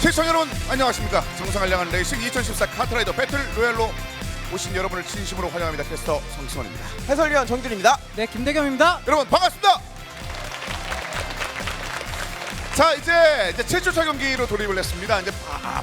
시청자 여러분 안녕하십니까. 정상을 향한 레이싱 2014 카트라이더 배틀 로얄로 오신 여러분을 진심으로 환영합니다. 캐스터 성승원입니다. 해설위원 정준입니다. 네, 김대겸입니다. 여러분 반갑습니다. 자 이제 7주차 경기로 돌입을 했습니다. 이제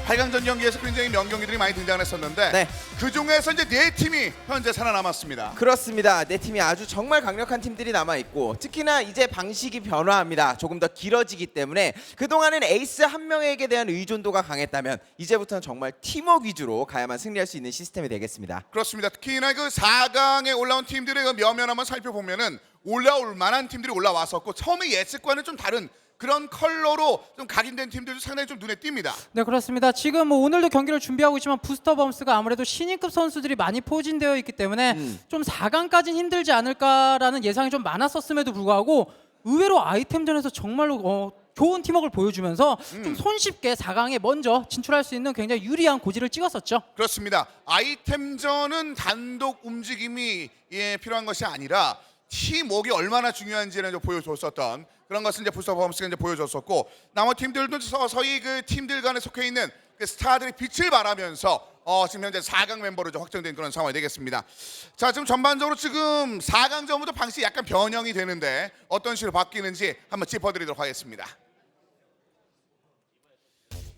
8강전 경기에서 굉장히 명경기들이 많이 등장했었는데 네. 그 중에서 이제 4팀이 현재 살아남았습니다. 그렇습니다. 네 팀이 아주 정말 강력한 팀들이 남아 있고 특히나 이제 방식이 변화합니다. 조금 더 길어지기 때문에 그동안은 에이스 한 명에게 대한 의존도가 강했다면 이제부터는 정말 팀워크 위주로 가야만 승리할 수 있는 시스템이 되겠습니다. 그렇습니다. 특히나 그 4강에 올라온 팀들의 그 면면 한번 살펴보면은 올라올 만한 팀들이 올라왔었고 처음에 예측과는 좀 다른 그런 컬러로 좀 각인된 팀들도 상당히 좀 눈에 띕니다. 네, 그렇습니다. 지금 뭐 오늘도 경기를 준비하고 있지만 부스터 범스가 아무래도 신인급 선수들이 많이 포진되어 있기 때문에 좀 4강까지는 힘들지 않을까라는 예상이 좀 많았었음에도 불구하고 의외로 아이템전에서 정말로 좋은 팀워크를 보여주면서 좀 손쉽게 4강에 먼저 진출할 수 있는 굉장히 유리한 고지를 찍었었죠. 그렇습니다. 아이템전은 단독 움직임이 필요한 것이 아니라 팀워크가 얼마나 중요한지를 보여줬었던 그런 것을 이제 부스터 범스가 이제 보여줬었고 나머지 팀들도 서서히 그 팀들 간에 속해 있는 그 스타들의 빛을 발하면서 지금 현재 4강 멤버로 좀 확정된 그런 상황이 되겠습니다. 자 지금 전반적으로 지금 4강전부터 방식이 약간 변형이 되는데 어떤 식으로 바뀌는지 한번 짚어드리도록 하겠습니다.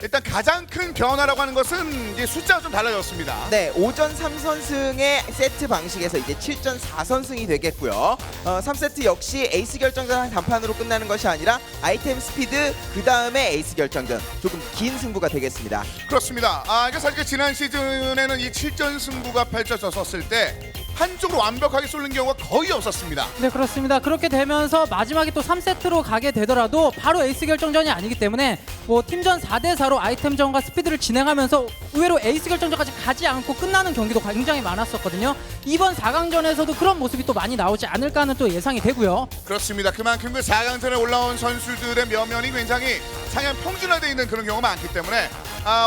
일단 가장 큰 변화라고 하는 것은 이제 숫자가 좀 달라졌습니다. 네, 5전 3선승의 세트 방식에서 이제 7전 4선승이 되겠고요. 3세트 역시 에이스 결정전 단판으로 끝나는 것이 아니라 아이템 스피드 그 다음에 에이스 결정전 조금 긴 승부가 되겠습니다. 그렇습니다. 이게 사실 지난 시즌에는 이 7전 승부가 펼쳐졌었을 때 한쪽으로 완벽하게 쏠린 경우가 거의 없었습니다. 네, 그렇습니다. 그렇게 되면서 마지막에 또 3세트로 가게 되더라도 바로 에이스 결정전이 아니기 때문에 뭐 팀전 4대4로 아이템전과 스피드를 진행하면서 의외로 에이스 결정전까지 가지 않고 끝나는 경기도 굉장히 많았었거든요. 이번 4강전에서도 그런 모습이 또 많이 나오지 않을까 하는 또 예상이 되고요. 그렇습니다. 그만큼 그 4강전에 올라온 선수들의 면면이 굉장히 상향 평준화되어 있는 그런 경우가 많기 때문에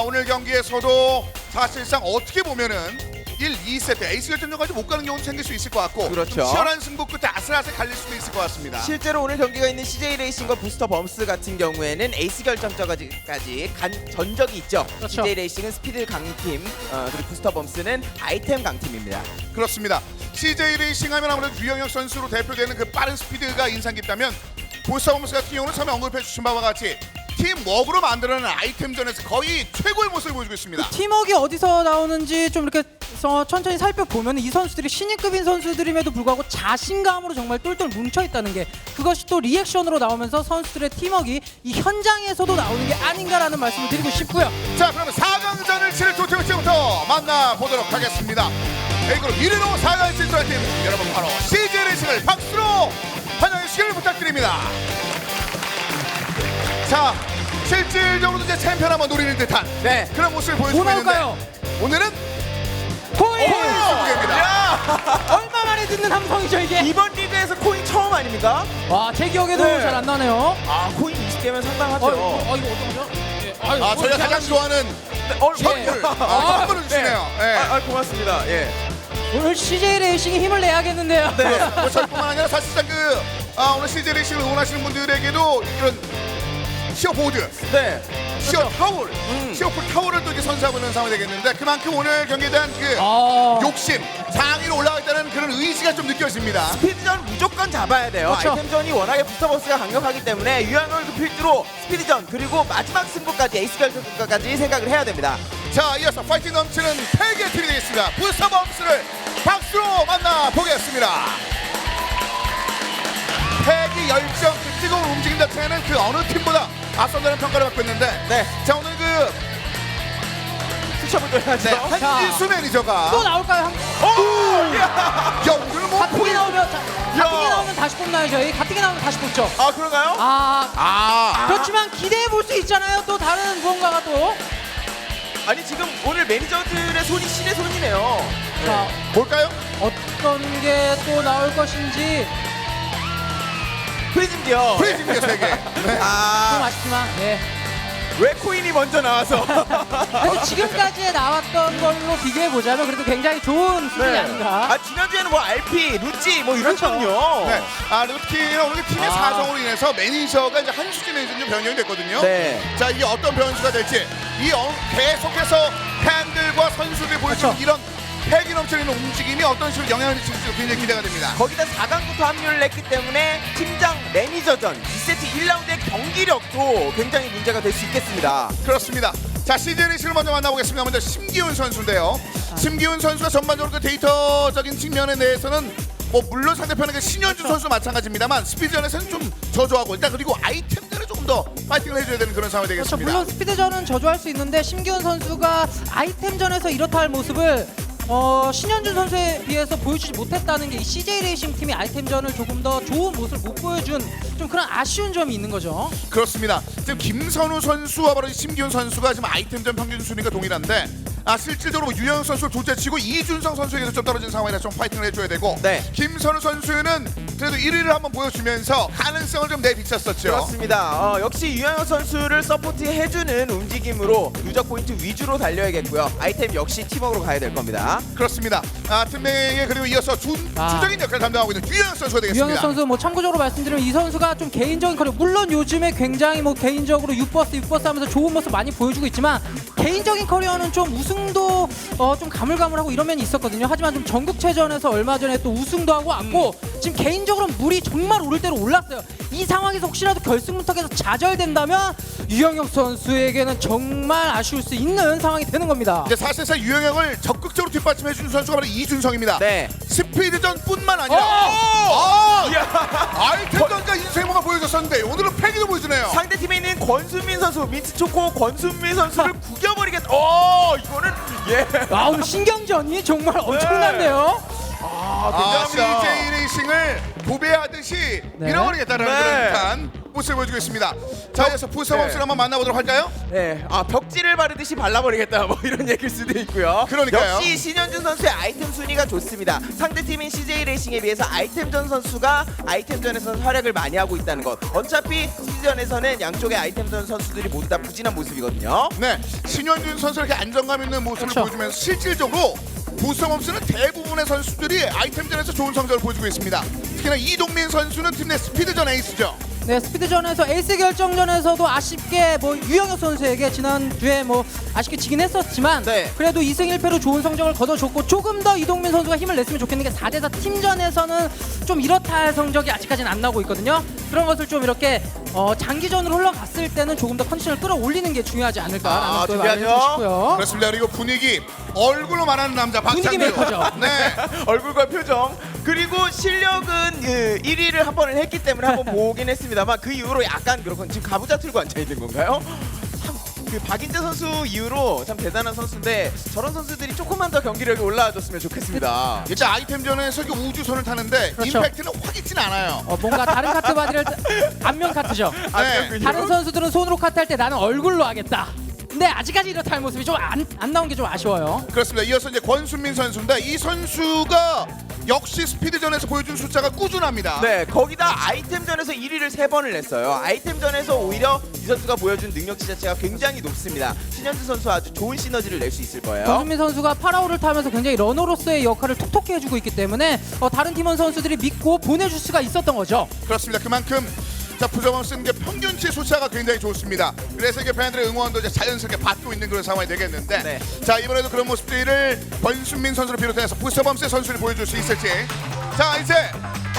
오늘 경기에서도 사실상 어떻게 보면은 1, 2세트 에이스 결정전까지 못 가는 경우도 생길 수 있을 것 같고 그렇죠. 좀 치열한 승부 끝에 아슬아슬 갈릴 수도 있을 것 같습니다. 실제로 오늘 경기가 있는 CJ 레이싱과 부스터 범스 같은 경우에는 에이스 결정전까지 간 전적이 있죠. 그렇죠. CJ 레이싱은 스피드 강팀, 그리고 부스터 범스는 아이템 강팀입니다. 그렇습니다. CJ 레이싱 하면 아무래도 유영혁 선수로 대표되는 그 빠른 스피드가 인상 깊다면 부스터 범스 같은 경우는 처음에 언급해 주신 바와 같이 팀워크로 만들어낸 아이템전에서 거의 최고의 모습을 보여주고 있습니다. 팀워크가 어디서 나오는지 좀 이렇게 천천히 살펴보면 이 선수들이 신인급인 선수들임에도 불구하고 자신감으로 정말 똘똘 뭉쳐있다는 게 그것이 또 리액션으로 나오면서 선수들의 팀워크가 이 현장에서도 나오는 게 아닌가라는 말씀을 드리고 싶고요. 자 그러면 4강전을 치를 두 팀을 지금부터 만나보도록 하겠습니다. A그룹 1위로 4강에 진출한 팀 여러분 바로 CJ 레이싱을 박수로 환영해 주시길 부탁드립니다. 자 실질적으로 이제 챔피언 한번 노리는 듯한 네. 그런 모습을 뭐 보여주고 나올까요? 있는데 오늘은 코인! 승부입니다. 얼마 만에 듣는 함성이죠 이게? 이번 리그에서 코인 처음 아닙니까? 와, 제 기억에도 네. 잘 안 나네요. 코인 20개면 상당하죠. 이거 어떤 거죠? 네. 저희가 가장 좋아하는 선물 선물을 주시네요. 네. 고맙습니다. 예. 오늘 CJ 레이싱이 힘을 내야겠는데요. 네. 뭐 저희뿐만 아니라 사실상 오늘 CJ 레이싱을 응원하시는 분들에게도 이런 시어보드, 네. 시어 타월, 시어풀 타월을 또 이제 선사하고 있는 상황이 되겠는데 그만큼 오늘 경기에 대한 그 욕심, 상위로 올라가겠다는 그런 의지가 좀 느껴집니다. 스피드전 무조건 잡아야 돼요. 그렇죠. 아이템전이 워낙에 부스터버스가 강력하기 때문에 유한을 필두로 스피드전 그리고 마지막 승부까지 에이스 결정전까지 생각을 해야 됩니다. 자, 이어서 파이팅 넘치는 패기의 팀이 되겠습니다. 부스터 범스를 박수로 만나보겠습니다. 패기, 열정, 그 뜨거운 움직임 자체는 그 어느 팀보다 앞선다는 평가를 받고 있는데 네. 자, 오늘 스쳐보도록 하죠. 한지수 매니저가 또 나올까요? 야, 오늘 뭐 같은 게 나오면 같은 게 나오면 다시 뽑나요 저희? 같은 게 나오면 다시 뽑죠. 아 그런가요? 그렇지만 기대해 볼 수 있잖아요. 또 다른 무언가가 또. 아니 지금 오늘 매니저들의 손이 신의 손이네요. 자, 볼까요? 어떤 게 또 나올 것인지 프리즘기요. 프리즘기어 세계. 네. 좀 아쉽지만 네. 왜 코인이 먼저 나와서? 그래도 지금까지 나왔던 걸로 비교해 보자면 그래도 굉장히 좋은 수준이 아닌가. 지난주에는 뭐 RP, 루찌 뭐 이랬거든요. 네. 그리고 특히나 오늘 팀의 사정으로 인해서 매니저가 이제 한수진 매니저로 변경이 됐거든요. 네. 자, 이게 어떤 변수가 될지 계속해서 팬들과 선수들이 보여주는 그렇죠. 이런 패기 넘치는 움직임이 어떤 식으로 영향을 미칠지 굉장히 기대가 됩니다. 거기다 4강부터 합류를 했기 때문에 팀장 매니저전 2세트 1라운드의 경기력도 굉장히 문제가 될 수 있겠습니다. 그렇습니다. 자, CJ 레이싱을 먼저 만나보겠습니다. 먼저 심기훈 선수인데요. 심기훈 선수가 전반적으로 그 데이터적인 측면에 대해서는 뭐 물론 상대편의 신현준 선수 마찬가지입니다만 스피드전에서는 좀 저조하고 일단 그리고 아이템들을 조금 더 파이팅을 해줘야 되는 그런 상황이 그렇죠. 되겠습니다. 물론 스피드전은 저조할 수 있는데 심기훈 선수가 아이템전에서 이렇다 할 모습을 신현준 선수에 비해서 보여주지 못했다는 게 이 CJ 레이싱 팀이 아이템전을 조금 더 좋은 모습을 못 보여준 좀 그런 아쉬운 점이 있는 거죠. 그렇습니다. 지금 김선우 선수와 바로 이 심기훈 선수가 지금 아이템전 평균 순위가 동일한데 실질적으로 유영 선수를 둘째치고 이준성 선수에게서 좀 떨어진 상황이라 좀 파이팅을 해줘야 되고 네. 김선우 선수는 그래도 1위를 한번 보여주면서 가능성을 좀 내비쳤었죠. 그렇습니다. 역시 유영혁 선수를 서포트해주는 움직임으로 누적 포인트 위주로 달려야겠고요. 아이템 역시 팀워크로 가야 될 겁니다. 그렇습니다. 팀명에 그리고 이어서 주적인 역할을 담당하고 있는 유영 선수가 되겠습니다. 유영혁 선수 뭐 참고적으로 말씀드리면 이 선수가 좀 개인적인 커리어 물론 요즘에 굉장히 뭐 개인적으로 6버스 하면서 좋은 모습 많이 보여주고 있지만 개인적인 커리어는 좀 우승도 좀 가물가물하고 이런 면이 있었거든요. 하지만 좀 전국체전에서 얼마 전에 또 우승도 하고 왔고 지금 개인적으로 물이 정말 오를 대로 올랐어요. 이 상황에서 혹시라도 결승문턱에서 좌절된다면 유영혁 선수에게는 정말 아쉬울 수 있는 상황이 되는 겁니다. 이제 사실상 유영혁을 적극적으로 뒷받침해주는 선수가 바로 이준성입니다. 네. 스피드전뿐만 아니라 아이템전과 인생모가 보여줬었는데 오늘은 패기도 보여주네요. 상대팀에 있는 권순민 선수, 민트초코 권순민 선수를 구겨버리겠다. 이거는 오늘 신경전이 정말 엄청난데요. 굉장합니다. CJ 레이싱을 도배하듯이 네. 밀어버리겠다는 네. 그런 듯한 모습을 보여주고 있습니다. 자, 이어서 부스범스를 한번 만나보도록 할까요? 네, 벽지를 바르듯이 발라버리겠다 뭐 이런 얘기일 수도 있고요. 그러니까요. 역시 신현준 선수의 아이템 순위가 좋습니다. 상대팀인 CJ 레이싱에 비해서 아이템전 선수가 아이템전에서는 활약을 많이 하고 있다는 것. 어차피 시즌에서는 양쪽의 아이템전 선수들이 모두 다 부진한 모습이거든요. 네, 신현준 선수 이렇게 안정감 있는 모습을 그렇죠. 보여주면서 실질적으로 부스범스는 대부분의 선수들이 아이템전에서 좋은 성적을 보여주고 있습니다. 특히나 이동민 선수는 팀 내 스피드전 에이스죠. 네, 스피드전에서 에이스 결정전에서도 아쉽게 뭐 유영혁 선수에게 지난주에 뭐 아쉽게 지긴 했었지만 네. 그래도 2승 1패로 좋은 성적을 거둬줬고 조금 더 이동민 선수가 힘을 냈으면 좋겠는 게 4대4 팀전에서는 좀 이렇다 할 성적이 아직까지는 안 나오고 있거든요. 그런 것을 좀 이렇게 장기전으로 흘러갔을 때는 조금 더 컨디션을 끌어올리는 게 중요하지 않을까라는 또 말을 해주고 싶고요. 그렇습니다. 그리고 분위기 얼굴로 말하는 남자 분위기 박찬규. 메이커죠. 네. 얼굴과 표정 그리고 실력은 1위를 한 번을 했기 때문에 한번 보긴 했습니다만 그 이후로 약간 그렇건 지금 가부좌 틀고 앉아 있는 건가요? 참, 그 박인재 선수 이후로 참 대단한 선수인데 저런 선수들이 조금만 더 경기력이 올라와줬으면 좋겠습니다. 일단 아이템전에서 이렇게 우주선을 타는데 그렇죠. 임팩트는 확 있진 않아요. 뭔가 다른 카트 바디를 안면 카트죠. 네. 다른 선수들은 손으로 카트 할 때 나는 얼굴로 하겠다. 근데 아직까지 이렇다 할 모습이 좀 안 나온 게 좀 아쉬워요. 그렇습니다. 이어서 이제 권순민 선수인데 이 선수가 역시 스피드전에서 보여준 숫자가 꾸준합니다. 네, 거기다 아이템전에서 1위를 3번을 냈어요. 아이템전에서 오히려 이 선수가 보여준 능력치 자체가 굉장히 높습니다. 신현주 선수 아주 좋은 시너지를 낼 수 있을 거예요. 권순민 선수가 파라오를 타면서 굉장히 러너로서의 역할을 톡톡히 해주고 있기 때문에 다른 팀원 선수들이 믿고 보내줄 수가 있었던 거죠. 그렇습니다. 그만큼 부서범 쓰는 게 평균치 숫자가 굉장히 좋습니다. 그래서 이게 팬들의 응원도 이제 자연스럽게 받고 있는 그런 상황이 되겠는데 네. 자, 이번에도 그런 모습들을 권순민 선수를 비롯해서 부서범스의 선수를 보여줄 수 있을지. 자, 이제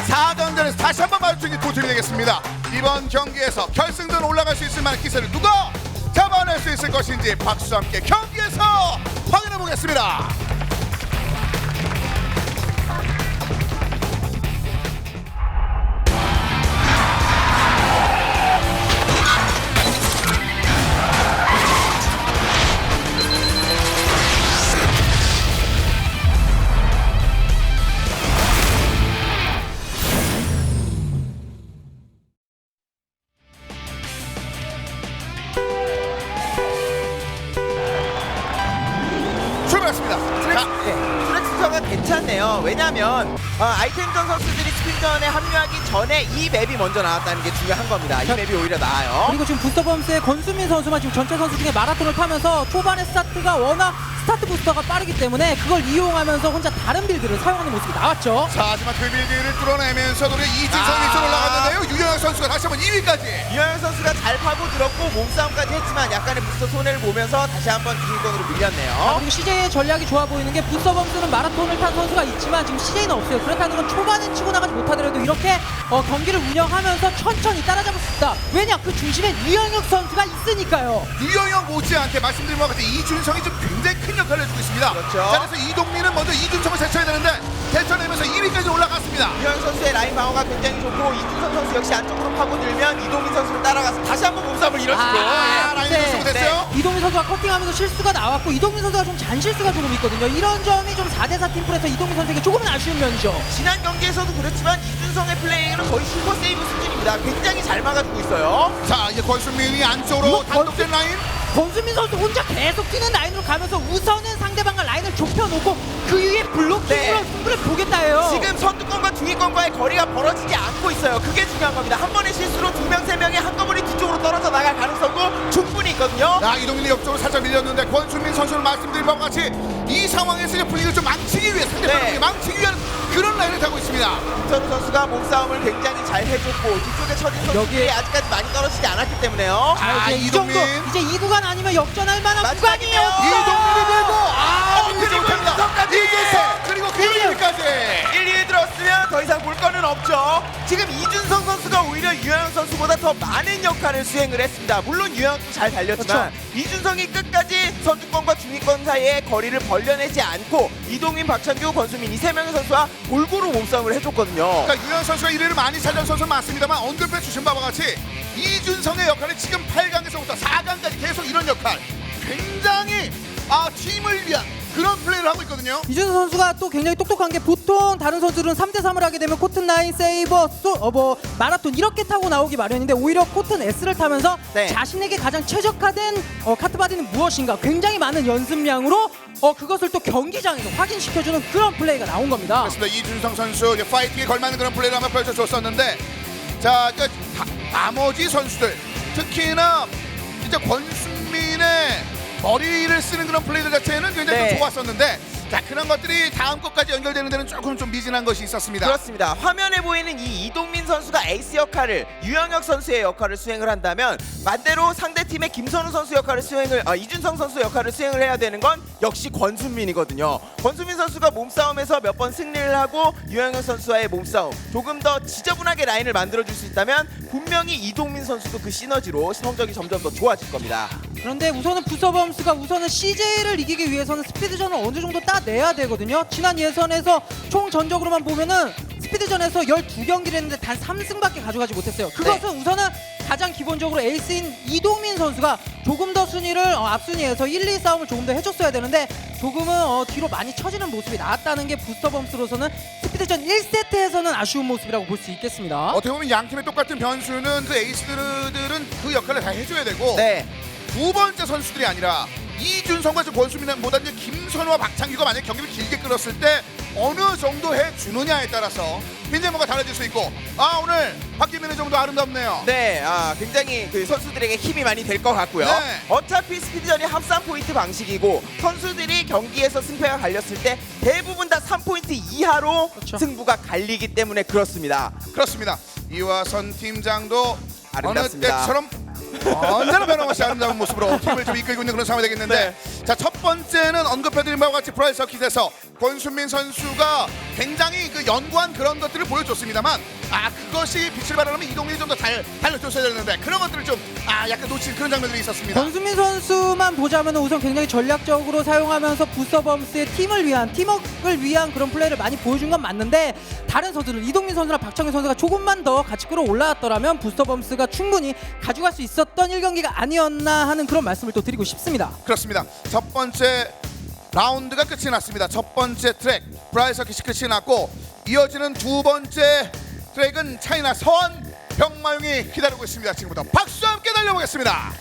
4강전에서 다시 한번 마주치는 두 팀이 되겠습니다. 이번 경기에서 결승전 올라갈 수 있을 만한 기세를 누가 잡아낼 수 있을 것인지 박수와 함께 경기에서 확인해 보겠습니다. 출발했습니다. 자, 플렉스가 괜찮네요. 왜냐하면 아이템전 선수들이 스피드전에 합류하기 전에 이 맵이 먼저 나왔다는 게 중요한 겁니다. 이 맵이 오히려 나아요. 그리고 지금 부스터범스의 권순민 선수만 지금 전체 선수 중에 마라톤을 타면서 초반에 스타트가 워낙 스타트 부스터가 빠르기 때문에 그걸 이용하면서 혼자 다른 빌드를 사용하는 모습이 나왔죠. 자, 하지만 그 빌드를 뚫어내면서 우리 이준성 위쪽으로 올라갔는데요. 유영혁 선수가 다시 한번 2위까지. 유영혁 선수가 잘 파고들었고 몸싸움까지 했지만 약간의 부스터 손해를 보면서 다시 한번 중위권으로 밀렸네요. 그리고 CJ의 전략이 좋아 보이는 게 부스터 범스는 마라톤을 탄 선수가 있지만 지금 CJ는 없어요. 그렇다는 건 초반엔 치고 나가지 못하더라도 이렇게 경기를 운영하면서 천천히 따라잡을 수 있다. 왜냐? 그 중심에 유영혁 선수가 있으니까요. 유영혁 못지않게 말씀드린 것 같아 이준성이 좀 굉장히 큰 역할을 해주고 있습니다. 그렇죠. 자, 그래서 이동민은 먼저 이준성을 제쳐야 되는데 제쳐내면서 2위까지 올라갔습니다. 유영혁 선수의 라인 방어가 굉장히 좋고 이준성 선수 역시 안쪽으로 파고들면 이동민 선수를 따라가서 다시 한번 몸싸움을 이뤄주고 라인 선수가 됐어요. 이동민 선수가 커팅하면서 실수가 나왔고 이동민 선수가 좀 잔실수가 조금 있거든요. 이런 점이 좀 4대4 팀플에서 이동민 선수에게 조금은 아쉬운 면이죠. 지난 경기에서도 그렇지만 이준성의 플레이는 거의 슈퍼 세이브 수준입니다. 굉장히 잘 막아주고 있어요. 자, 이제 권순민이 안쪽으로 이거 단독된 라인. 권수민 선수 혼자 계속 뛰는 라인으로 가면서 우선은 상대방과 라인을 좁혀놓고 그 위에 블록킹으로 네. 승부를 보겠다예요. 지금 선두권과 중위권과의 거리가 벌어지지 않고 있어요. 그게 중요한 겁니다. 한 번의 실수로 2명, 3명이 한꺼번에 뒤쪽으로 떨어져 나갈 가능성도 충분히 있거든요. 자, 이동민이 옆쪽으로 살짝 밀렸는데 권순민 선수는 말씀드린 바와 같이 이 상황에서 이제 분위기를 좀 망치기 위해 상대방을 네. 망치기 위한 그런 라인을 타고 있습니다. 김선우 선수가 몸싸움을 굉장히 잘 해줬고 뒤쪽에 처진 선수들이 아직까지 많이 떨어지지 않았기 때문에요. 아, 이제 이 정도 이동민. 이제 이 구간 아니면 역전할 만한 마지막이네요. 구간이에요. 이동민이 들고 그리고 이준성까지. 그리고 1위까지. 1, 2에 들었으면 더 이상 볼 거는 없죠. 지금 이준성 선수가 오히려 유영혁 선수보다 더 많은 역할을 수행을 했습니다. 물론 유영혁도 잘 달렸지만 이준성이 끝까지 선두권과 중위권 사이의 거리를 벌려내지 않고 이동민, 박찬규, 권수민 이 3명의 선수와 골고루 몸싸움을 해줬거든요. 그러니까 유영 선수가 1위를 많이 살린 선수는 맞습니다만 언급해 주신 바와 같이 이준성의 역할은 지금 8강에서부터 4강까지 계속 이런 역할 굉장히 팀을 위한 그런 플레이를 하고 있거든요. 이준성 선수가 또 굉장히 똑똑한 게 보통 다른 선수들은 3대3을 하게 되면 코튼 9, 세이버, 마라톤 이렇게 타고 나오기 마련인데 오히려 코튼 S를 타면서 네. 자신에게 가장 최적화된 카트바디는 무엇인가 굉장히 많은 연습량으로 그것을 또 경기장에서 확인시켜주는 그런 플레이가 나온 겁니다. 그렇습니다. 이준성 선수 이제 파이팅에 걸맞는 그런 플레이를 한번 펼쳐줬었는데 자, 나머지 선수들 특히나 진짜 권순민의 머리를 쓰는 그런 플레이들 자체는 굉장히 네. 좀 좋았었는데 자, 그런 것들이 다음 것까지 연결되는 데는 조금 좀 미진한 것이 있었습니다. 그렇습니다. 화면에 보이는 이 이동민 선수가 에이스 역할을 유영혁 선수의 역할을 수행을 한다면 반대로 상대팀의 김선우 선수 역할을 이준성 선수 역할을 수행을 해야 되는 건 역시 권순민이거든요. 권순민 선수가 몸싸움에서 몇 번 승리를 하고 유영혁 선수와의 몸싸움 조금 더 지저분하게 라인을 만들어줄 수 있다면 분명히 이동민 선수도 그 시너지로 성적이 점점 더 좋아질 겁니다. 그런데 우선은 부서범스가 우선은 CJ를 이기기 위해서는 스피드전을 어느 정도 따내야 되거든요. 지난 예선에서 총 전적으로만 보면은 스피드전에서 12경기를 했는데 단 3승밖에 가져가지 못했어요. 그것은 우선은 가장 기본적으로 에이스인 이동민 선수가 조금 더 순위를 앞순위에서 1, 2 싸움을 조금 더 해줬어야 되는데 조금은 뒤로 많이 처지는 모습이 나왔다는 게 부스터범스로서는 스피드전 1세트에서는 아쉬운 모습이라고 볼 수 있겠습니다. 어떻게 보면 양 팀의 똑같은 변수는 그 에이스들은 그 역할을 다 해줘야 되고 네. 두 번째 선수들이 아니라 이준성과 권수민보다 이제 김선우와 박창규가 만약 경기를 길게 끌었을 때 어느 정도 해주느냐에 따라서 굉장히 뭔가 달라질 수 있고 오늘 박기민은 좀 더 아름답네요. 네, 굉장히 그 선수들에게 힘이 많이 될 것 같고요. 네. 어차피 스피드전이 합산 포인트 방식이고 선수들이 경기에서 승패가 갈렸을 때 대부분 다 3포인트 이하로 그렇죠. 승부가 갈리기 때문에 그렇습니다. 그렇습니다. 이화선 팀장도 어느 아름답습니다. 때처럼 언제나 변함없이 아름다운 모습으로 팀을 좀 이끌고 있는 그런 상황이 되겠는데 자, 첫 번째는 언급해드린 바와 같이 프라이 서킷에서 권순민 선수가 굉장히 그 연구한 그런 것들을 보여줬습니다만 그것이 빛을 발하려면 이동민이 좀 더 잘 달려줬어야 되는데 그런 것들을 좀 약간 놓친 그런 장면들이 있었습니다. 권수민 선수만 보자면 우선 굉장히 전략적으로 사용하면서 부스터범스의 팀을 위한 팀워크를 위한 그런 플레이를 많이 보여준 건 맞는데 다른 선수들 이동민 선수나 박창규 선수가 조금만 더 같이 끌어올라왔더라면 부스터범스가 충분히 가져갈 수 있었던 1경기가 아니었나 하는 그런 말씀을 또 드리고 싶습니다. 그렇습니다. 첫 번째 라운드가 끝이 났습니다. 첫 번째 트랙 프라이 서킷이 끝이 났고 이어지는 두 번째 트랙은 차이나 서한 병마용이 기다리고 있습니다. 지금부터 박수와 함께 달려보겠습니다.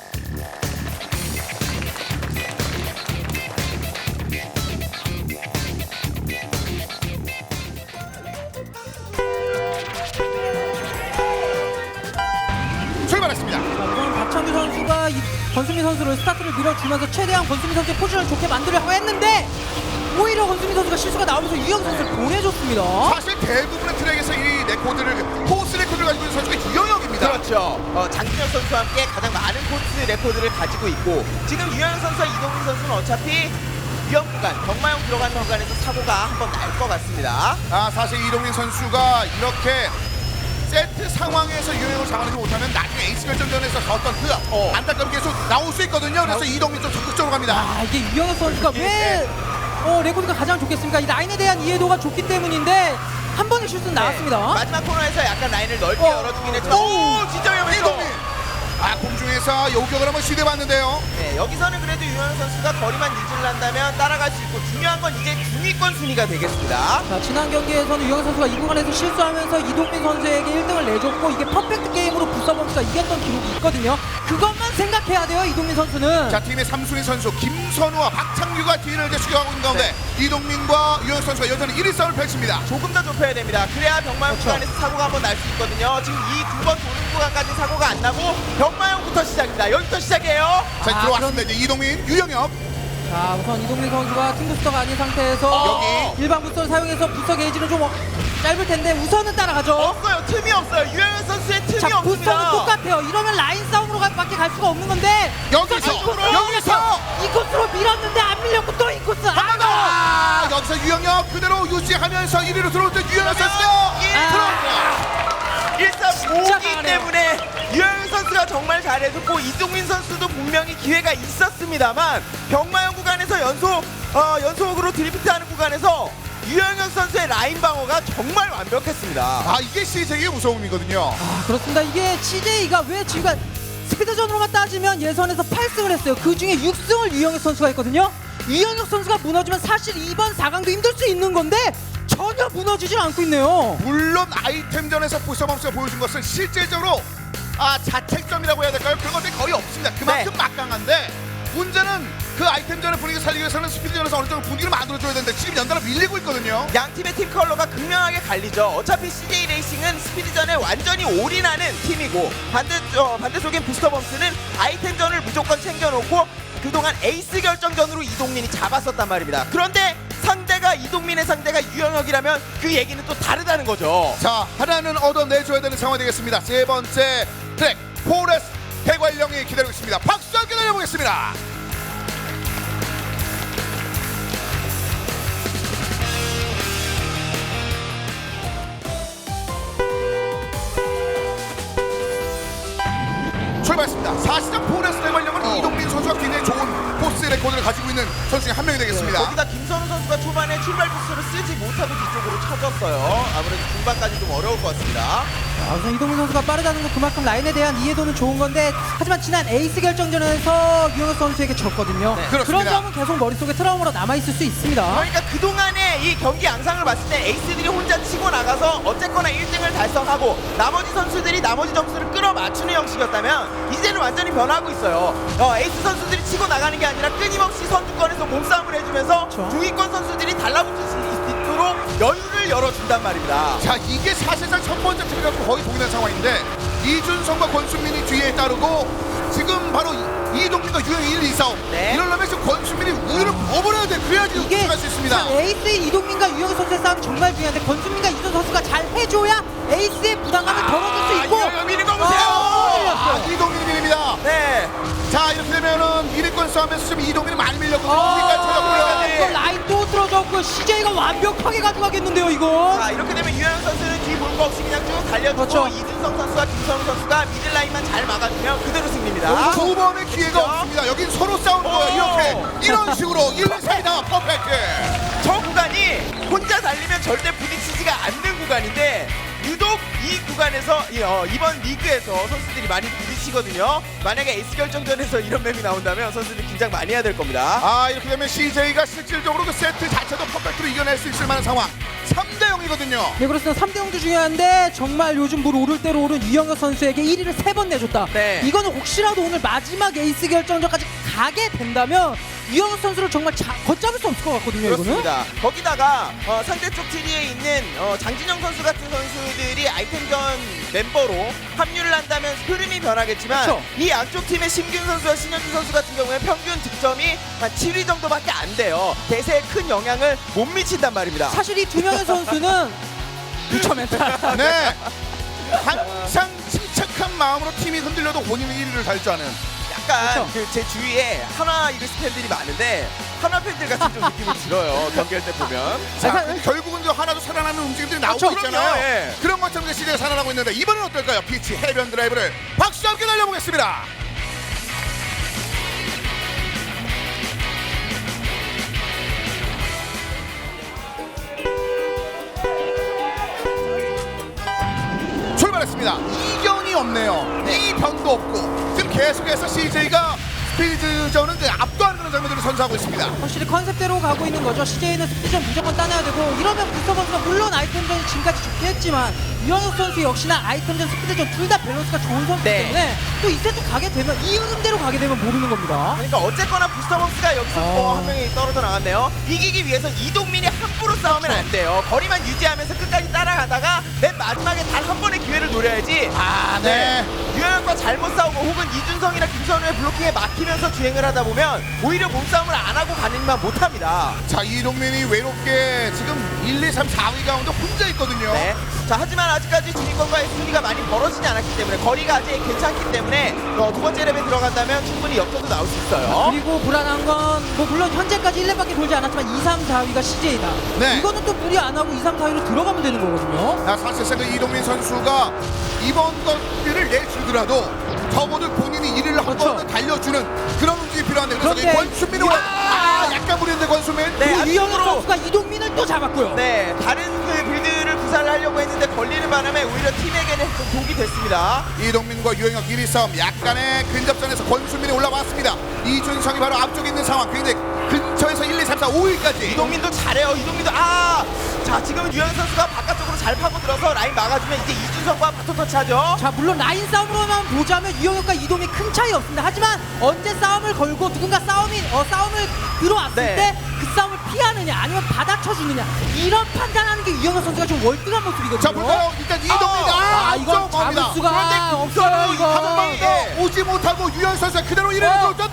출발했습니다. 우선 박창규 선수가 권수민 선수를 스타트를 밀어주면서 최대한 권수민 선수의 포지션을 좋게 만들려고 했는데 오히려 권수민 선수가 실수가 나오면서 유영 선수를 보내줬습니다. 사실 대부분의 트랙에서 이 레코드를 포스 레코드를 가지고 있는 선수가 유영혁입니다. 그렇죠. 장진혁 선수와 함께 가장 많은 코스 레코드를 가지고 있고 지금 유영혁 선수와 이동민 선수는 어차피 위험 구간, 경마용 들어가는 구간에서 사고가 한번 날 것 같습니다. 사실 이동민 선수가 이렇게 세트 상황에서 유행을 잡아내지 못하면 나중에 에이스 결정전에서 어떤 그 안타까운 계속 나올 수 있거든요. 그래서 이동민 좀 적극적으로 갑니다. 이게 유영혁 선수가 왜 레코드가 가장 좋겠습니까? 이 라인에 대한 이해도가 좋기 때문인데 한 번의 슛은 나왔습니다. 마지막 코너에서 약간 라인을 넓게 열어주긴 했지만 오! 진짜 위험했어. 이동민! 공중에서 요격을 한번 시도해봤는데요. 네, 여기서는 그래도 유영혁 선수가 거리만 유지를 한다면 따라갈 수 있고 중요한 건 이제 중위권 순위가 되겠습니다. 자, 지난 경기에서는 유영혁 선수가 이 구간에서 실수하면서 이동민 선수에게 1등을 내줬고 이게 퍼펙트 게임으로 부서범스가 이겼던 기록이 있거든요. 그것만 생각해야 돼요, 이동민 선수는. 자, 팀의 3순위 선수 김선우와 박창규가 뒤를 이제 추격하고 있는 가운데 이동민과 유영혁 선수가 여전히 1위 싸움을 펼칩니다. 조금 더 좁혀야 됩니다. 그래야 병마용 그렇죠. 구간에서 사고가 한번 날 수 있거든요. 지금 이 두 번 도는 구간까지 사고가 안 나고 병마용부터 시작입니다. 여기부터 시작이에요. 자, 들어왔습니다. 이제 이동민, 유영혁. 자, 우선 이동민 선수가 팀부스터가 아닌 상태에서 여기. 일반 부스터를 사용해서 부스터 게이지는 좀 짧을 텐데 우선은 따라가죠. 없어요. 틈이 없어요. 유영혁 선수의 틈이 자, 부스터는 없습니다. 똑같아요. 이러면 라인 싸움으로 밖에 갈 수가 없는 건데 여기서 이 코스로 밀었는데 안 밀렸고 또 이 코스 여기서 유영혁 그대로 유지하면서 1위로 들어올 때 유영혁 선수가 들어옵니다. 일단 진짜 보기 강하네요. 때문에 유영혁 선수가 정말 잘해줬고 이동민 선수도 분명히 기회가 있었습니다만 병마용 구간에서 연속으로 드리프트하는 구간에서 유영혁 선수의 라인 방어가 정말 완벽했습니다. 이게 CJ의 무서움이거든요. 그렇습니다. 이게 CJ가 왜 지금 스피드전으로만 따지면 예선에서 8승을 했어요. 그 중에 6승을 유영혁 선수가 했거든요. 유영혁 선수가 무너지면 사실 이번 4강도 힘들 수 있는 건데 전혀 무너지질 않고 있네요. 물론 아이템전에서 부서범스가 보여준 것은 실제적으로 자책점이라고 해야 될까요? 그런 것들이 거의 없습니다. 그만큼 네. 막강한데 문제는 그 아이템전의 분위기 살리기 위해서는 스피드전에서 어느 정도 분위기를 만들어줘야 되는데 지금 연달아 밀리고 있거든요. 양 팀의 팀 컬러가 극명하게 갈리죠. 어차피 CJ 레이싱은 스피드전에 완전히 올인하는 팀이고 반대쪽인 부스터범스는 아이템전을 무조건 챙겨놓고 그동안 에이스 결정전으로 이동민이 잡았었단 말입니다. 그런데 이동민의 상대가 유영혁이라면 그 얘기는 또 다르다는 거죠. 자, 하나는 얻어내줘야 되는 상황이 되겠습니다. 세 번째 트랙 포레스트 대관령이 기다리고 있습니다. 박수 함께 날려보겠습니다. 출발했습니다. 사실상 포레스트 대관령은 이동민 선수가 굉장히 좋은 포스 레코드를 가지고 있는 선수 중에 한 명이 되겠습니다. 거기다 김선우 선수가 초반에 출발 부스를 쓰지 못하고 뒤쪽으로 쳐졌어요. 아무래도 중반까지 좀 어려울 것 같습니다. 우선 이동민 선수가 빠르다는 건 그만큼 라인에 대한 이해도는 좋은 건데 하지만 지난 에이스 결정전에서 유영혁 선수에게 졌거든요. 네. 그렇습니다. 그런 점은 계속 머릿속에 트라우마로 남아있을 수 있습니다. 그러니까 그동안의 이 경기 양상을 봤을 때 에이스들이 혼자 치고 나가서 어쨌거나 1등을 달성하고 나머지 선수들이 나머지 점수를 끌어맞추는 형식이었다면 이제는 완전히 변하고 있어요. 에이스 선수들이 치고 나가는 게 아니라 끊임없이 선두권에서 몸싸움을 해주면서 그렇죠. 중위권 선수들이 달라붙을 수 있도록 여유를 열어준단 말입니다. 자, 이게 사실상 첫 번째 팀이랑 거의 동일한 상황인데 이준성과 권순민이 뒤에 따르고 지금 바로 이동민과 유영혁 1, 2 싸움. 네. 이러려면 지금 권순민이 우위를 버버려야 돼. 그래야지 이게 우승할 수 있습니다. 참 에이스의 이동민과 유영혁 선수의 싸움 정말 중요한데 권순민과 이준 선수가 잘 해줘야 에이스의 부담감을 덜어줄 수 있고 유영혁 미는 거 보세요. 이동민이 밀립니다. 네. 자, 이렇게 되면은 1위권 싸움에서 지금 이동민이 많이 밀렸고 이거 라인 또 틀어졌고 CJ가 완벽하게 가져가겠는데요 이거. 자, 이렇게 되면 유영혁 선수는 뒤 볼 거 없이 그냥 쭉 달려주고 그렇죠. 이준성 선수와 김선우 선수가 미들라인만 잘 막아주면 그대로 승리입니다. 두 번의 기회가 그렇죠? 없습니다. 여긴 서로 싸우는 거예요. 이런 식으로 1, 2, 3이 다 퍼펙트. 저 구간이 혼자 달리면 절대 부딪히지가 않는 구간인데 유독 이 구간에서 이번 리그에서 선수들이 많이 부딪히거든요. 만약에 에이스 결정전에서 이런 맵이 나온다면 선수들이 긴장 많이 해야 될 겁니다. 이렇게 되면 CJ가 실질적으로 그 세트 자체도 퍼펙트로 이겨낼 수 있을 만한 상황. 3대 0이거든요. 네, 그렇습니다. 3대 0도 중요한데 정말 요즘 물 오를 대로 오른 유영혁 선수에게 1위를 3번 내줬다. 네. 이거는 혹시라도 오늘 마지막 에이스 결정전까지 가게 된다면 유영혁 선수를 정말 걷잡을 수 없을 것 같거든요. 그렇습니다. 거기다가 상대 쪽 TD에 있는 장진영 선수 같은 선수들이 아이템전 멤버로 합류를 한다면 흐름이 변하겠지만 그렇죠. 이 양쪽 팀의 심균 선수와 신현준 선수 같은 경우에 평균 득점이 한 7위 정도밖에 안 돼요. 대세에 큰 영향을 못 미친단 말입니다. 사실 이 두 명의 선수는 부처 멘탈. 네. 항상 침착한 마음 싸움으로 팀이 흔들려도 본인은 1위를 달주하는. 약간 그렇죠. 그 제 주위에 한화 이글스 팬들이 많은데 한화 팬들 같은 좀 느낌이 들어요. 경기할 때 보면. 자, 사- 근데 결국은 저 하나도 살아나는 움직임들이 나오고 그렇죠. 있잖아요. 그럼요, 예. 그런 것처럼 시대가 살아나고 있는데 이번엔 어떨까요? 피치 해변 드라이브를 박수와 함께 달려보겠습니다. 출발했습니다. 이견이 없네요. 이변도 없고 지금 계속해서 CJ가 스피드전은 압도하는 그런 장면들을 선사하고 있습니다. 확실히 컨셉대로 가고 있는 거죠. CJ는 스피드전 무조건 따내야 되고 이러면 부스터번스가 물론 아이템전이 지금까지 좋게 했지만 유영혁 선수 역시나 아이템전, 스피드전 둘 다 밸런스가 좋은 선수이기 네. 때문에 또 이 세트 가게 되면 이 흐름대로 가게 되면 모르는 겁니다. 그러니까 어쨌거나 부스터벅스가 여기서 한 명이 떨어져 나갔네요. 이기기 위해서 이동민이 함부로 싸우면 안 돼요. 거리만 유지하면서 끝까지 따라가다가 맨 마지막에 단 한 번의 기회를 노려야지. 네. 유영혁과 잘못 싸우고 혹은 이준성이나 김선우의 블로킹에 막히면서 주행을 하다 보면 오히려 몸싸움을 안 하고 가는 일만 못합니다. 자, 이동민이 외롭게 지금 1, 2, 3, 4위 가운데 혼자 있거든요. 네. 자, 하지만 아직까지 주인공과의 순위가 많이 벌어지지 않았기 때문에 거리가 아직 괜찮기 때문에 두 번째 랩에 들어간다면 충분히 역전도 나올 수 있어요. 그리고 불안한 건 뭐 물론 현재까지 1렙밖에 돌지 않았지만 2, 3, 4위가 CJ다. 네. 이거는 또 무리 안 하고 2, 3, 4위로 들어가면 되는 거거든요. 자, 사실상 그 이동민 선수가 이번 것들을 내주더라도 적어도 본인이 1위를 한 그렇죠. 번은 달려주는 그런 움직임이 필요한데 그래서 그런데- 권순민이 약간 무리인데 권순민. 네. 그리고 유영혁 안쪽으로- 선수가 이동민을 또 잡았고요. 네, 다른 그 빌드를 구사를 하려고 했는데 걸리는 바람에 오히려 팀에게는 좀 독이 됐습니다. 이동민과 유영혁 1위 싸움 약간의 근접전에서 권순민이 올라왔습니다. 이준성이 바로 앞쪽에 있는 상황 굉장히 근처에서 1, 2, 3, 4, 5위까지 이동민도 잘해요. 이동민도 자, 지금은 유영 선수가 바깥쪽으로 잘 파고들어서 라인 막아주면 이제 이준성과 바톤 터치하죠. 자, 물론 라인 싸움으로만 보자면 유영혁과 이동이 큰 차이 없습니다. 하지만 언제 싸움을 걸고 누군가 싸움을 들어왔을 네. 때 그 싸움을 피하느냐 아니면 받아쳐주느냐 이런 판단하는 게 유영혁 선수가 좀 월등한 모습이거든요. 자, 볼까요? 일단 이동민 이건 앞쪽 갑니다. 잡을 수가 그런데 없어요. 이거. 한 번 더 예. 오지 못하고 유영 선수가 그대로 1위를 줬던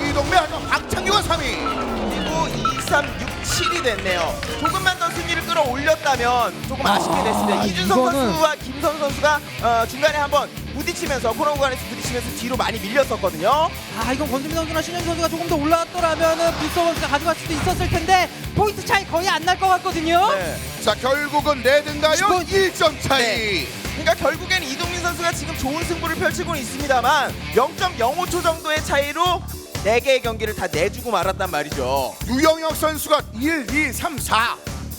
이동민 하지만 박창규가 3위. 그리고 2, 3, 6, 7이 됐네요. 조금만 더 승리를 끌어올렸다면 조금 아쉽게 됐습니다. 이준성 이거는- 선수와 김선 선수가 중간에 한번 부딪히면서 코너 구간에서 부딪히면서 뒤로 많이 밀렸었거든요. 이건 권수민 선수나 신현 선수가 조금 더 올라왔더라면은 부스터번스가 가져갈 수도 있었을 텐데 포인트 차이 거의 안 날 것 같거든요. 네. 자, 결국은 레드인가요? 1점 차이. 네. 그러니까 결국엔 이동민 선수가 지금 좋은 승부를 펼치고는 있습니다만 0.05초 정도의 차이로 4개의 경기를 다 내주고 말았단 말이죠. 유영혁 선수가 1, 2, 3, 4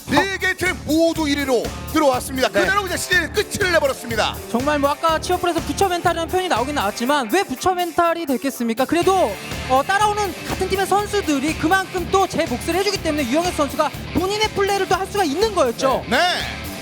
4개 팀 모두 1위로 들어왔습니다. 네. 그대로 그냥 시즌 끝을 내버렸습니다. 정말 뭐 아까 치어풀에서 부처 멘탈이라는 표현이 나오긴 나왔지만 왜 부처 멘탈이 됐겠습니까? 그래도 따라오는 같은 팀의 선수들이 그만큼 또 제 몫을 해주기 때문에 유영혁 선수가 본인의 플레이를 또 할 수가 있는 거였죠. 네.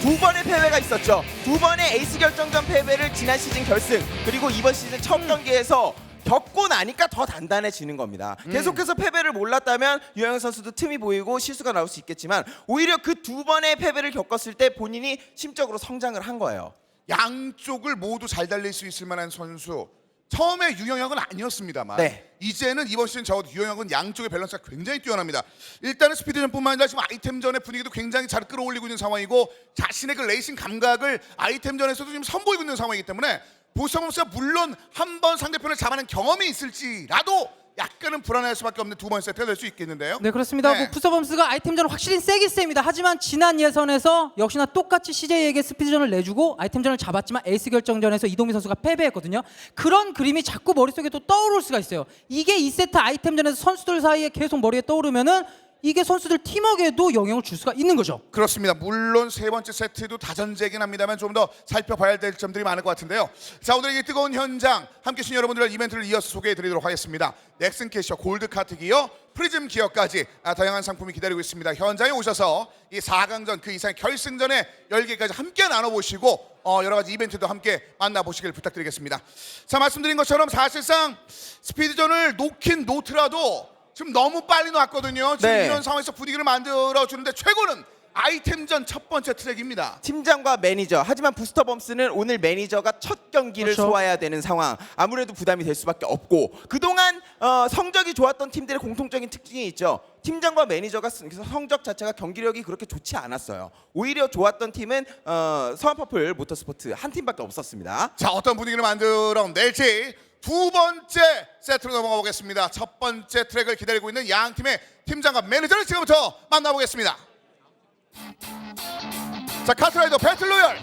2번의 패배가 있었죠. 2번의 에이스 결정전 패배를 지난 시즌 결승 그리고 이번 시즌 첫 경기에서 겪고 나니까 더 단단해지는 겁니다. 계속해서 패배를 몰랐다면 유영혁 선수도 틈이 보이고 실수가 나올 수 있겠지만 오히려 그 2번의 패배를 겪었을 때 본인이 심적으로 성장을 한 거예요. 양쪽을 모두 잘 달릴 수 있을 만한 선수. 처음에 유영혁은 아니었습니다만 네. 이제는 이번 시즌 적어도 유영혁은 양쪽의 밸런스가 굉장히 뛰어납니다. 일단은 스피드전뿐만 아니라 지금 아이템전의 분위기도 굉장히 잘 끌어올리고 있는 상황이고 자신의 그 레이싱 감각을 아이템전에서도 지금 선보이고 있는 상황이기 때문에 부스터번스가 물론 한 번 상대편을 잡아낸 경험이 있을지라도 약간은 불안할 수밖에 없는 두 번째 세트가 될 수 있겠는데요. 네, 그렇습니다. 네. 뭐 부스터범스가 아이템전을 확실히 세긴 셉니다. 하지만 지난 예선에서 역시나 똑같이 CJ에게 스피드전을 내주고 아이템전을 잡았지만 에이스 결정전에서 이동민 선수가 패배했거든요. 그런 그림이 자꾸 머릿속에 또 떠오를 수가 있어요. 이게 2세트 아이템전에서 선수들 사이에 계속 머리에 떠오르면은 이게 선수들 팀워크에도 영향을 줄 수가 있는 거죠. 그렇습니다. 물론 세 번째 세트도 다전제긴 합니다만 좀 더 살펴봐야 될 점들이 많을 것 같은데요. 자, 오늘 이 뜨거운 현장 함께 하신 여러분들 이벤트를 이어서 소개해드리도록 하겠습니다. 넥슨 캐셔 골드카트 기어 프리즘 기어까지 다양한 상품이 기다리고 있습니다. 현장에 오셔서 이 4강전 그 이상의 결승전의 열기까지 함께 나눠보시고 여러 가지 이벤트도 함께 만나보시길 부탁드리겠습니다. 자, 말씀드린 것처럼 사실상 스피드전을 놓긴 놓더라도 지금 너무 빨리 놨거든요. 지금 네. 이런 상황에서 분위기를 만들어주는데 최고는 아이템전 첫 번째 트랙입니다. 팀장과 매니저. 하지만 부스터범스는 오늘 매니저가 첫 경기를 그렇죠. 소화해야 되는 상황. 아무래도 부담이 될 수밖에 없고 그동안 성적이 좋았던 팀들의 공통적인 특징이 있죠. 팀장과 매니저가 성적 자체가 경기력이 그렇게 좋지 않았어요. 오히려 좋았던 팀은 서한퍼플 모터스포트 한 팀밖에 없었습니다. 자, 어떤 분위기를 만들어 낼지 두 번째 세트로 넘어가 보겠습니다. 첫 번째 트랙을 기다리고 있는 양 팀의 팀장과 매니저를 지금부터 만나보겠습니다. 자, 카트라이더 배틀로얄.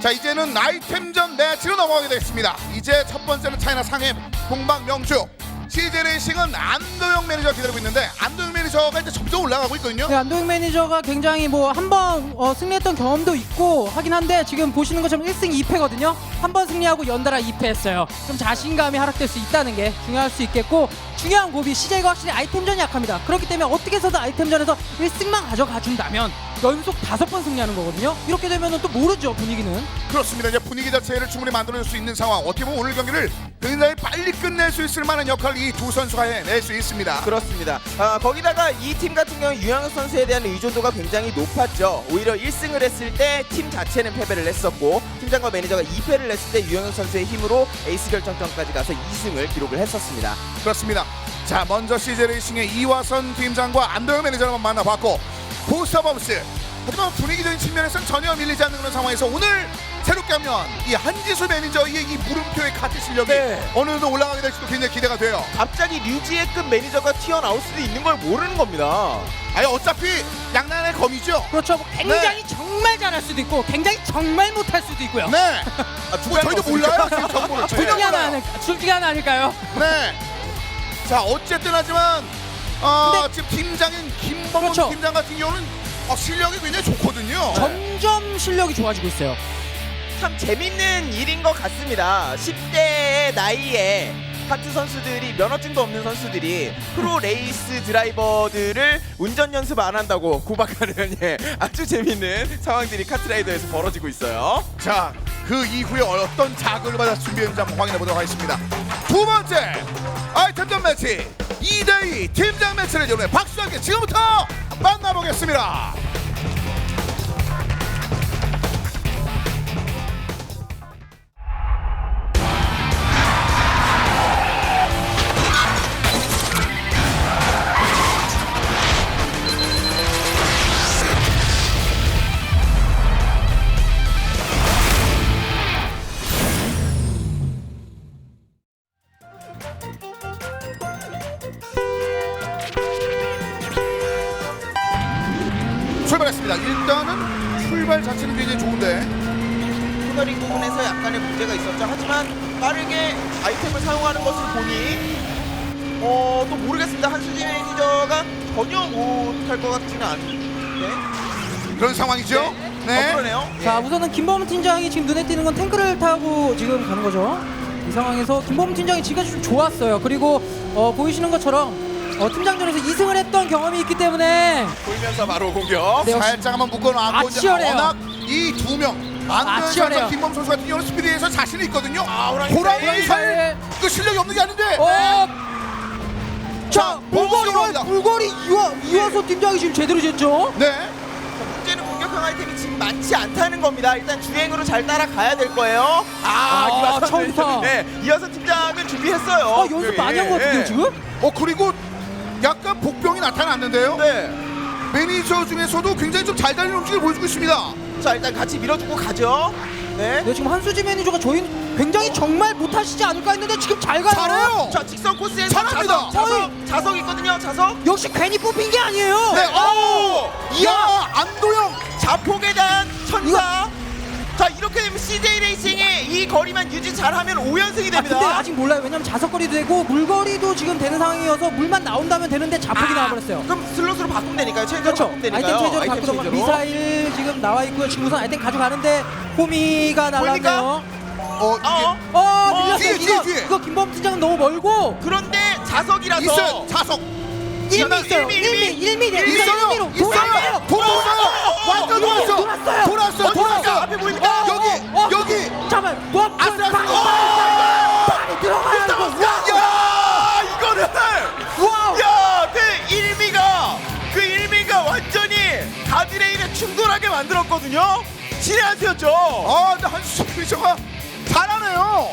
자, 이제는 아이템전 매치로 넘어가게 되겠습니다. 이제 첫 번째는 차이나 상해 동방명주. CJ 레이싱은 안도영 매니저 기다리고 있는데 안도영 매니저가 이제 점점 올라가고 있거든요. 네, 안도영 매니저가 굉장히 뭐 한 번 승리했던 경험도 있고 하긴 한데 지금 보시는 것처럼 1승 2패거든요. 한 번 승리하고 연달아 2패했어요. 좀 자신감이 하락될 수 있다는 게 중요할 수 있겠고 중요한 고비 CJ가 확실히 아이템전이 약합니다. 그렇기 때문에 어떻게 해서든 아이템전에서 1승만 가져가 준다면 연속 5번 승리하는 거거든요. 이렇게 되면은 또 모르죠, 분위기는. 그렇습니다. 이제 분위기 자체를 충분히 만들어낼 수 있는 상황. 어떻게 보면 오늘 경기를 굉장히 빨리 끝낼 수 있을 만한 역할을 이 두 선수가 해낼 수 있습니다. 그렇습니다. 거기다가 이 팀 같은 경우 유영혁 선수에 대한 의존도가 굉장히 높았죠. 오히려 1승을 했을 때 팀 자체는 패배를 했었고 팀장과 매니저가 2패를 했을 때 유영혁 선수의 힘으로 에이스 결정전까지 가서 2승을 기록을 했었습니다. 그렇습니다. 자, 먼저 CJ 레이싱의 이화선 팀장과 안도영 매니저를 한번 만나봤고 부스터범스. 하지만 분위기적인 측면에서는 전혀 밀리지 않는 그런 상황에서 오늘 새롭게 하면 이 한지수 매니저의 이 물음표의 카트 실력이 네. 어느 정도 올라가게 될지도 굉장히 기대가 돼요. 갑자기 류지혜급 매니저가 튀어나올 수도 있는 걸 모르는 겁니다. 아니 어차피 양난의 검이죠. 그렇죠. 뭐 굉장히 정말 잘할 수도 있고 굉장히 정말 못할 수도 있고요. 네. 뭐 저희도 몰라요 지금 정보를. 둘 전혀 중에 하나 몰라요. 둘 중에 하나 아닐까요? 네. 자, 어쨌든 하지만 지금 팀장인 김범원 그렇죠. 팀장 같은 경우는 실력이 굉장히 좋거든요. 점점 실력이 좋아지고 있어요. 참 재밌는 일인 것 같습니다. 10대의 나이에 카트 선수들이 면허증도 없는 선수들이 프로 레이스 드라이버들을 운전 연습 안 한다고 구박하는 아주 재밌는 상황들이 카트라이더에서 벌어지고 있어요. 자, 그 이후에 어떤 자극을 받아 준비했는지 한번 확인해 보도록 하겠습니다. 두 번째 아이템전 매치 2대2 팀장 매치를 여러분의 박수와 함께 지금부터 만나보겠습니다. 출발했습니다. 일단은 출발 자체는 굉장히 좋은데 코너링 부분에서 약간의 문제가 있었죠. 하지만 빠르게 아이템을 사용하는 것을 보니 또 모르겠습니다. 한수진 매니저가 전혀 못할 것 같지는 않은데. 그런 상황이죠. 네. 그러네요. 자, 우선은 김범훈 팀장이 지금 눈에 띄는 건 탱크를 타고 지금 가는 거죠. 이 상황에서 김범훈 팀장이 지금까지 좀 좋았어요. 그리고 보이시는 것처럼 팀장전에서 2승을 했던 경험이 있기 때문에 돌면서 바로 공격. 네, 역시 살짝 한번 묶어놓고 이제 치열해요. 워낙 이 두 명 안도현 치열해요. 선수, 김범 선수 같은 경우는 스피드에서 자신이 있거든요. 호랑이 호랑이 사이. 살 그 실력이 없는 게 아닌데. 자, 물거리 이화소 팀장이 지금 제대로 쟀죠. 네. 문제는 공격형 아이템이 지금 많지 않다는 겁니다. 일단 주행으로 잘 따라가야 될 거예요. 이화선 처음부터. 네, 이화선 팀장은 준비했어요. 연습 많이 한 것 같은데요, 지금? 그리고 약간 복병이 나타났는데요. 네. 매니저 중에서도 굉장히 좀 잘 달리는 움직임을 보여주고 있습니다. 자, 일단 같이 밀어주고 가죠. 네. 네, 지금 한수지 매니저가 저희는 굉장히 정말 못하시지 않을까 했는데 지금 잘 가요. 잘해요. 자, 직선 코스에서 잘합니다. 자석 있거든요. 자석. 역시 괜히 뽑힌 게 아니에요. 네. 이야, 안도영. 자폭에 대한 천사. 자, 이렇게 되면 CJ 레이싱이 이 거리만 유지 잘하면 5연승이 됩니다. 근데 아직 몰라요. 왜냐면 자석거리도 되고 물거리도 지금 되는 상황이어서 물만 나온다면 되는데 자폭이 나와버렸어요. 그럼 슬롯으로 바꾸면 되니까요. 체인저로 그렇죠. 바꾸면 되니까요. 아이템 체인저로 바꾸던 거. 체인저로. 미사일 지금 나와 있고요. 지금 우선 아이템 가져가는데 호미가 날라왔네요. 밀렸어요. 뒤에. 이거 김범 팀장은 너무 멀고 그런데 자석이라서 있어요. 자석. 1미 있어요. 1미. 있어요. 돌았어요. 완전 돌았어. 앞에 보이니까 여기. 잠깐만. 빨리 들어가야 돼. 야, 이거는 와우. 야, 그 일미가 완전히 가드레일에 아니었거든요. 신의 한 수였죠. 근데 한수 피처가 잘하네요.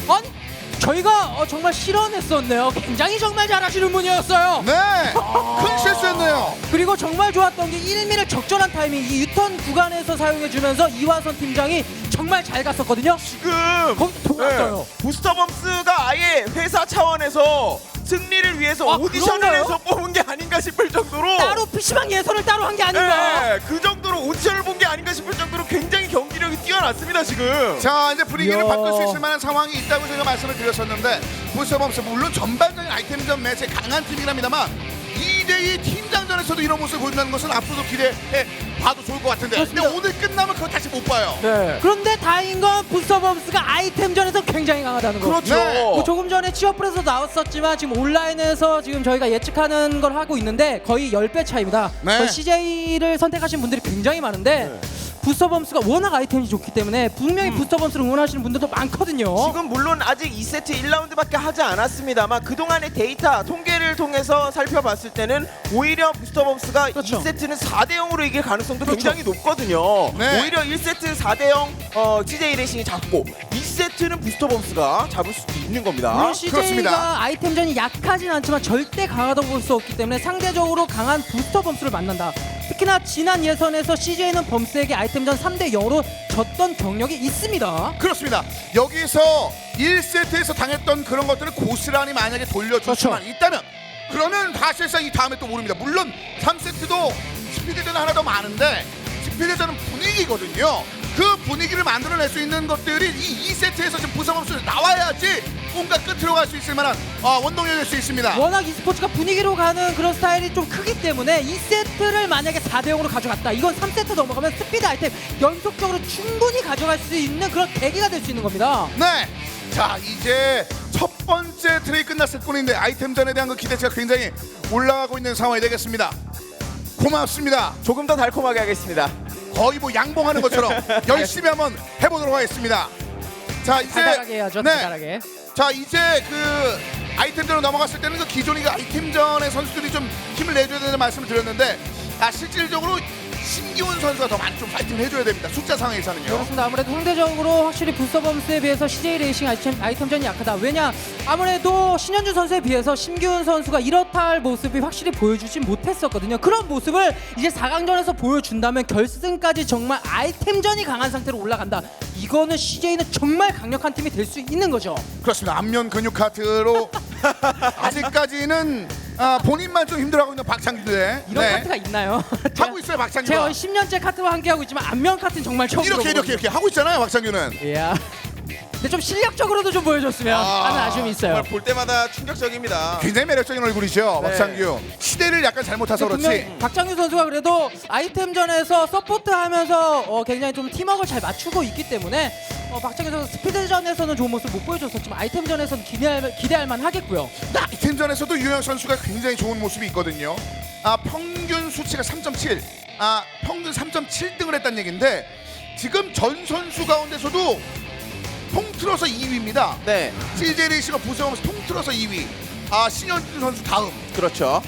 아니 저희가 정말 실언했었네요. 굉장히 정말 잘하시는 분이었어요. 네, 큰 실수했네요. 그리고 정말 좋았던 게 1미를 적절한 타이밍 이 유턴 구간에서 사용해주면서 이화선 팀장이 정말 잘 갔었거든요. 지금 거기 돌았어요. 부스터범스가 아예 회사 차원에서 승리를 위해서 아, 오디션을 그런가요? 해서 뽑은 게 아닌가 싶을 정도로 따로 PC방 예선을 따로 한 게 아닌가. 네, 그 정도로 오디션을 본 게 아닌가 싶을 정도로 굉장히 경기력이 뛰어났습니다 지금. 자, 이제 분위기를 이야. 바꿀 수 있을 만한 상황이 있다고 제가 말씀을 드렸었는데 부스터범스 물론 전반적인 아이템전 매치에 강한 팀이랍니다만 2대2 팀장전에서도 이런 모습을 보인다는 것은 앞으로도 기대해 봐도 좋을 것 같은데 그렇습니다. 근데 오늘 끝나면 그거 다시 못 봐요. 네. 그런데 다행인 건 부스터범스가 아이템전에서 굉장히 강하다는 거. 그렇죠. 네. 뭐 조금 전에 취업풀에서 나왔었지만 지금 온라인에서 지금 저희가 예측하는 걸 하고 있는데 거의 10배 차이입니다. 네. 거의 CJ를 선택하신 분들이 굉장히 많은데 부스터범스가 워낙 아이템이 좋기 때문에 분명히 부스터범스를 응원하시는 분들도 많거든요. 지금 물론 아직 2세트 1라운드밖에 하지 않았습니다만 그동안의 데이터 통계를 통해서 살펴봤을 때는 오히려 부스터범스가 그렇죠. 2세트는 4대 0으로 이길 가능성도 그렇죠. 굉장히 높거든요. 네. 오히려 1세트 4대 0 CJ 레이싱이 잡고 2세트는 부스터범스가 잡을 수도 있는 겁니다. 물론 그렇습니다. CJ가 아이템전이 약하진 않지만 절대 강하다고 볼 수 없기 때문에 상대적으로 강한 부스터범스를 만난다. 특히나 지난 예선에서 CJ는 범스에게 아이템전 3대 0으로 졌던 경력이 있습니다. 그렇습니다. 여기서 1세트에서 당했던 그런 것들을 고스란히 만약에 돌려줄 그렇죠. 수만 있다면 그러면 사실상 이 다음에 또 모릅니다. 물론 3세트도 스피드전 하나 더 많은데 스피드전은 분위기거든요. 그 분위기를 만들어낼 수 있는 것들이 이 2세트에서 지금 부서범수 나와야지 뭔가 끝으로 갈 수 있을 만한 원동력이 될 수 있습니다. 워낙 e스포츠가 분위기로 가는 그런 스타일이 좀 크기 때문에 2세트를 만약에 4대 0으로 가져갔다. 이건 3세트 넘어가면 스피드 아이템 연속적으로 충분히 가져갈 수 있는 그런 계기가 될 수 있는 겁니다. 네. 자, 이제 첫 번째 트레이 끝났을 뿐인데 아이템전에 대한 그 기대치가 굉장히 올라가고 있는 상황이 되겠습니다. 고맙습니다. 조금 더 달콤하게 하겠습니다. 거의 뭐 양봉하는 것처럼 열심히 한번 해보도록 하겠습니다. 자, 이제 달달하게 해야죠. 달달하게. 자, 이제 그 아이템전으로 넘어갔을 때는 그 기존의 그 아이템전의 선수들이 좀 힘을 내줘야 되는 말씀을 드렸는데 실질적으로 신기훈 선수가 더 많이 좀 파이팅을 해줘야 됩니다. 숫자 상황에서는요. 그렇습니다. 아무래도 상대적으로 확실히 부스터범스에 비해서 CJ 레이싱 아이템전이 약하다. 왜냐? 아무래도 신현주 선수에 비해서 신기훈 선수가 이렇다 할 모습이 확실히 보여주지 못했었거든요. 그런 모습을 이제 4강전에서 보여준다면 결승까지 정말 아이템전이 강한 상태로 올라간다. 이거는 CJ는 정말 강력한 팀이 될 수 있는 거죠. 그렇습니다. 안면 근육 카트로 아직까지는 본인만 좀 힘들어하고 있는 박창규대. 이런 카트가 있나요? 하고 있어요, 박창규가. 제가 10년째 카트와 함께하고 있지만 안면 카트는 정말 처음 이렇게 하고 있잖아요, 박창규는. 이야. 근데 좀 실력적으로도 좀 보여줬으면 하는 아쉬움이 있어요. 정말 볼 때마다 충격적입니다. 굉장히 매력적인 얼굴이죠, 네. 박창규. 시대를 약간 잘못 타서 그렇지. 분명히 박장규 선수가 그래도 아이템전에서 서포트하면서 굉장히 좀 팀워크를 잘 맞추고 있기 때문에 박장규 선수 스피드전에서는 좋은 모습 못 보여줬었지만 아이템전에서는 기대할 만 하겠고요. 아이템전에서도 유영 선수가 굉장히 좋은 모습이 있거든요. 평균 수치가 3.7, 평균 3.7등을 했다는 얘기인데 지금 전 선수 가운데서도 통틀어서 2위입니다. 네, CJ 레이싱과 부서하면서 통틀어서 2위. 신현준 선수 다음. 그렇죠.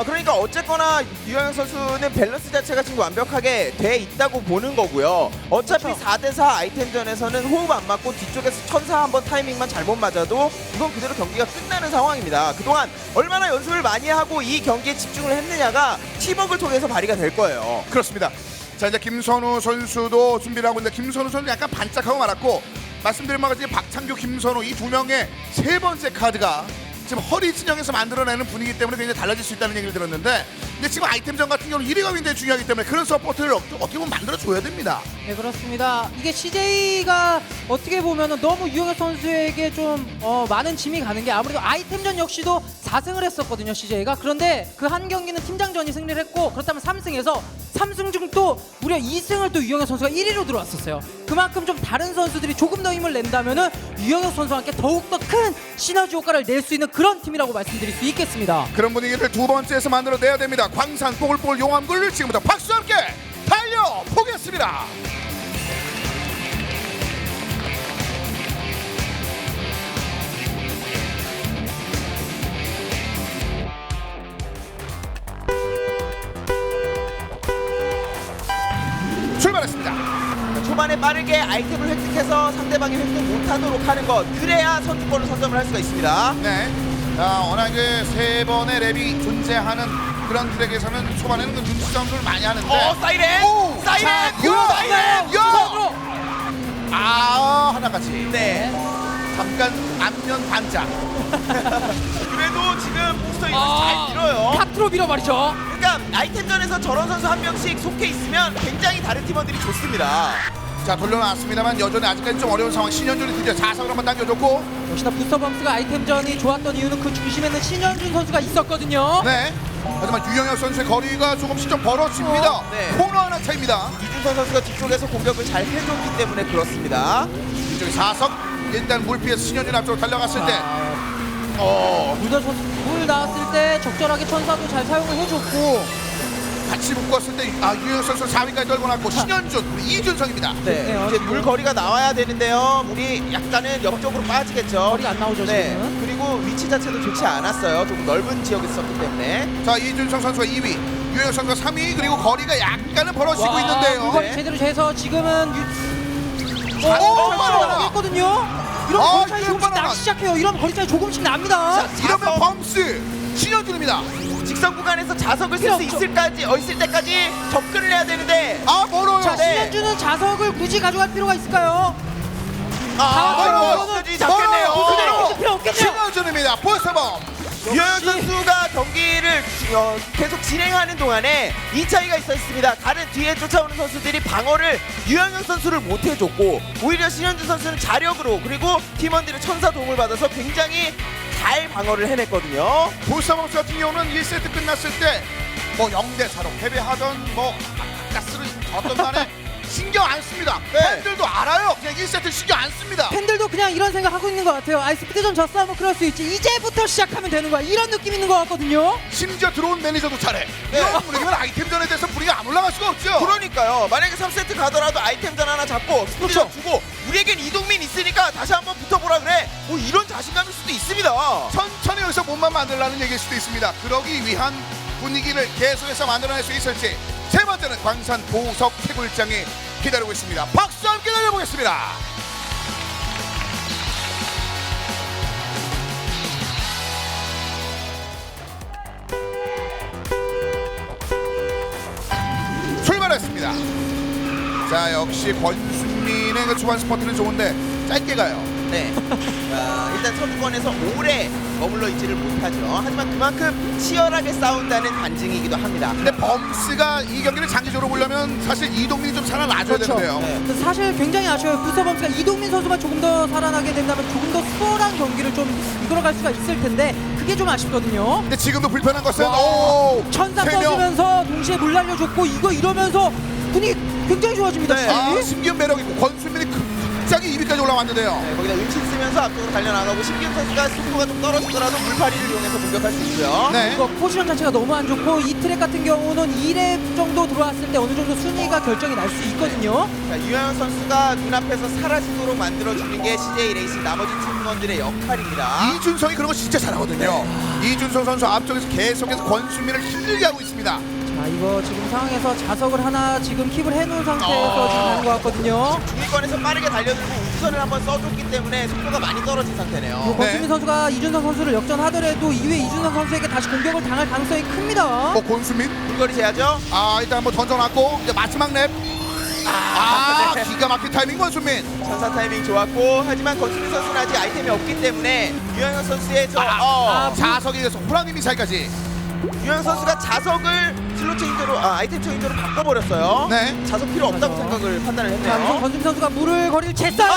그러니까 어쨌거나 유영혁 선수는 밸런스 자체가 지금 완벽하게 돼 있다고 보는 거고요. 어차피 그렇죠. 4대4 아이템전에서는 호흡 안 맞고 뒤쪽에서 천사 한번 타이밍만 잘못 맞아도 이건 그대로 경기가 끝나는 상황입니다. 그동안 얼마나 연습을 많이 하고 이 경기에 집중을 했느냐가 팀워크를 통해서 발휘가 될 거예요. 그렇습니다. 자, 이제 김선우 선수도 준비를 하고 있는데 김선우 선수 약간 반짝하고 말았고 말씀드린 바와 같이 박창규, 김선우 이 두 명의 세 번째 카드가 지금 허리 진영에서 만들어내는 분위기 때문에 굉장히 달라질 수 있다는 얘기를 들었는데 근데 지금 아이템전 같은 경우는 1위가 굉장히 중요하기 때문에 그런 서포트를 어떻게 보면 만들어줘야 됩니다. 네, 그렇습니다. 이게 CJ가 어떻게 보면은 너무 유영혁 선수에게 좀 많은 짐이 가는 게 아무래도 아이템전 역시도 4승을 했었거든요, CJ가. 그런데 그 한 경기는 팀장전이 승리를 했고 그렇다면 3승에서 3승 중 또 무려 2승을 또 유영혁 선수가 1위로 들어왔었어요. 그만큼 좀 다른 선수들이 조금 더 힘을 낸다면은 유영혁 선수와 함께 더욱더 큰 시너지 효과를 낼 수 있는 그런 팀이라고 말씀드릴 수 있겠습니다. 그런 분위기를 두 번째에서 만들어내야 됩니다. 광산 뽀글뽀글 용암굴 지금부터 박수와 함께 달려보겠습니다. 출발했습니다. 빠르게 아이템을 획득해서 상대방이 획득 못하도록 하는 것, 그래야 선두권을 선점을 할 수가 있습니다. 네. 워낙에 세 번의 랩이 존재하는 그런 트랙에서는 초반에는 그 눈치 싸움을 많이 하는데. 사이렌! 오! 사이렌! 자, 요! 사이렌! 우선으로. 하나같이. 네. 잠깐 안면 반짝. 그래도 지금 부스터 이거 잘 밀어요. 탑트로 밀어버리죠. 그러니까 아이템전에서 저런 선수 한 명씩 속해 있으면 굉장히 다른 팀원들이 좋습니다. 자, 돌려놨습니다만 여전히 아직까지 좀 어려운 상황. 신현준이 드디어 자석을 한번 당겨줬고. 역시나 부스터범스가 아이템전이 좋았던 이유는 그 중심에는 신현준 선수가 있었거든요. 네. 하지만 유영혁 선수의 거리가 조금씩 좀 벌어집니다. 네. 코너 하나 차입니다. 이준선 선수가 뒤쪽에서 공격을 잘 해줬기 때문에 그렇습니다. 이쪽에 사석. 일단 물 피해서 신현준 앞쪽으로 달려갔을 때. 물 나왔을 때 적절하게 천사도 잘 사용을 해줬고. 같이 묶었을 때 유영혁 선수 4위까지 떨궈놨고 신현준, 우리 이준성입니다. 네, 이제 물 거리가 나와야 되는데요. 물이 약간은 옆쪽으로 빠지겠죠. 거리가 안 나오죠, 네, 지금은. 그리고 위치 자체도 좋지 않았어요. 조금 넓은 지역에 있었기 때문에. 자, 이준성 선수가 2위, 유영혁 선수가 3위, 그리고 거리가 약간은 벌어지고 와, 있는데요. 물거리 네. 제대로 재서 지금은 바나나! 했거든요. 이런 아, 거리 차이 이거 조금씩 바나나! 나기 시작해요. 이런 거리 차이 조금씩 납니다. 이러면 범스 신현준입니다. 직선 구간에서 자석을 쓸 필요 수 없죠. 있을 때까지 접근을 해야 되는데. 멀어요. 자, 네. 신현준은 자석을 굳이 가져갈 필요가 있을까요? 멀어요. 끝까지 잡겠네요. 그대로 필요 없겠네요. 신현준입니다. 보스범. 유영혁 선수가 경기를 계속 진행하는 동안에 이 차이가 있었습니다. 다른 뒤에 쫓아오는 선수들이 방어를 유영혁 선수를 못 해줬고, 오히려 신현준 선수는 자력으로, 그리고 팀원들의 천사 도움을 받아서 굉장히 잘 방어를 해냈거든요. 보스범 같은 경우는 1세트 끝났을 때 뭐 0대4로 패배하던 뭐 가스를 졌던 간에 신경 안 씁니다. 네. 팬들도 알아요. 그냥 1세트 신경 안 씁니다. 팬들도 그냥 이런 생각 하고 있는 것 같아요. 스피드전 졌어 뭐 그럴 수 있지. 이제부터 시작하면 되는 거야. 이런 느낌 있는 것 같거든요. 심지어 들어온 매니저도 잘해. 네. 이런 분위기면 아이템전에 대해서 분위기가 안 올라갈 수가 없죠. 그러니까요. 만약에 3세트 가더라도 아이템전 하나 잡고 스피드전 주고, 우리에겐 이동민 있으니까 다시 한번 붙어보라 그래. 뭐 이런 자신감일 수도 있습니다. 천천히 여기서 몸만 만들라는 얘기일 수도 있습니다. 그러기 위한 분위기를 계속해서 만들어낼 수 있을지. 세 번째는 광산 보석 태굴장이 기다리고 있습니다. 박수 함께 날려보겠습니다. 출발했습니다. 자, 역시 권순민의 그 초반 스퍼트는 좋은데 짧게 가요. 네. 일단 선두권에서 오래 머물러 있지를 못하죠. 하지만 그만큼 치열하게 싸운다는 반증이기도 합니다. 근데 범스가 이 경기를 장기적으로 보려면 사실 이동민이 좀 살아나줘야 되는데요. 네. 사실 굉장히 아쉬워요. 부서범스가 이동민 선수가 조금 더 살아나게 된다면 조금 더 수월한 경기를 좀 이끌어갈 수가 있을 텐데 그게 좀 아쉽거든요. 근데 지금도 불편한 것은 천사 세 명. 써주면서 동시에 물 날려줬고 이러면서 분위기 굉장히 좋아집니다. 아, 지금. 신기한 매력이고 권순민이 갑자기 2위까지 올라왔는데요. 네, 거기다 음식 쓰면서 앞쪽으로 달려나가고, 신기훈 선수가 속도가 좀 떨어지더라도 물파리를 이용해서 공격할 수 있고요. 네. 이거 포지션 자체가 너무 안 좋고 이 트랙 같은 경우는 2렙 정도 들어왔을 때 어느 정도 순위가 결정이 날 수 있거든요. 자, 유영혁 선수가 눈앞에서 사라지도록 만들어주는 게 CJ 레이싱 나머지 팀원들의 역할입니다. 이준성이 그런 거 진짜 잘하거든요. 이준성 선수 앞쪽에서 계속해서 권순민을 힘들게 하고 있습니다. 자, 이거 지금 상황에서 자석을 하나 지금 킵을 해놓은 상태에서 지금 하는 것 같거든요. 중위권에서 빠르게 달려들고 우선을 한번 써줬기 때문에 속도가 많이 떨어진 상태네요. 권수민 네. 선수가 이준성 선수를 역전하더라도 이후에 이준성 선수에게 다시 공격을 당할 가능성이 큽니다. 권순민. 물거리 재야죠. 일단 한번 던져놨고 이제 마지막 랩. 기가 막힌 타이밍 권순민. 전사 타이밍 좋았고, 하지만 권수민 선수는 아직 아이템이 없기 때문에 유영혁 선수의 자석에 의해서 호랑이 미사일까지. 유영혁 선수가 자석을 슬롯 체인저로 아이템 체인저로 바꿔버렸어요. 네. 자석 필요 없다고 생각을 판단을 자, 우선 했네요. 권수민 선수가 물을 거리를 쟀어요.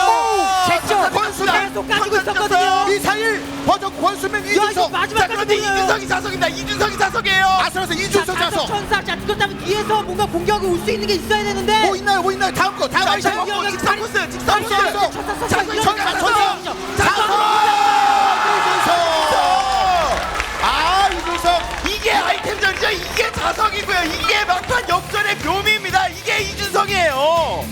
쟀죠. 권수민 계속 가지고 있었거든요. 미사일 버전 권순민 야, 이거 이준성. 그런데 마지막까지 이준성이 자석입니다. 이준성이 자석이에요. 아슬아슬 이준성 자석. 천사. 자, 그렇다면 뒤에서 뭔가 공격이 올 수 있는 게 있어야 되는데. 뭐 있나요? 다음 거. 다음 아이템. 직선 코스, 직선 아니, 코스. 천사. 자석. 이준성. 이게 아이템전이죠. 이게 자석이고요. 이게 막판 역전의 묘미입니다. 이게 이준성이에요.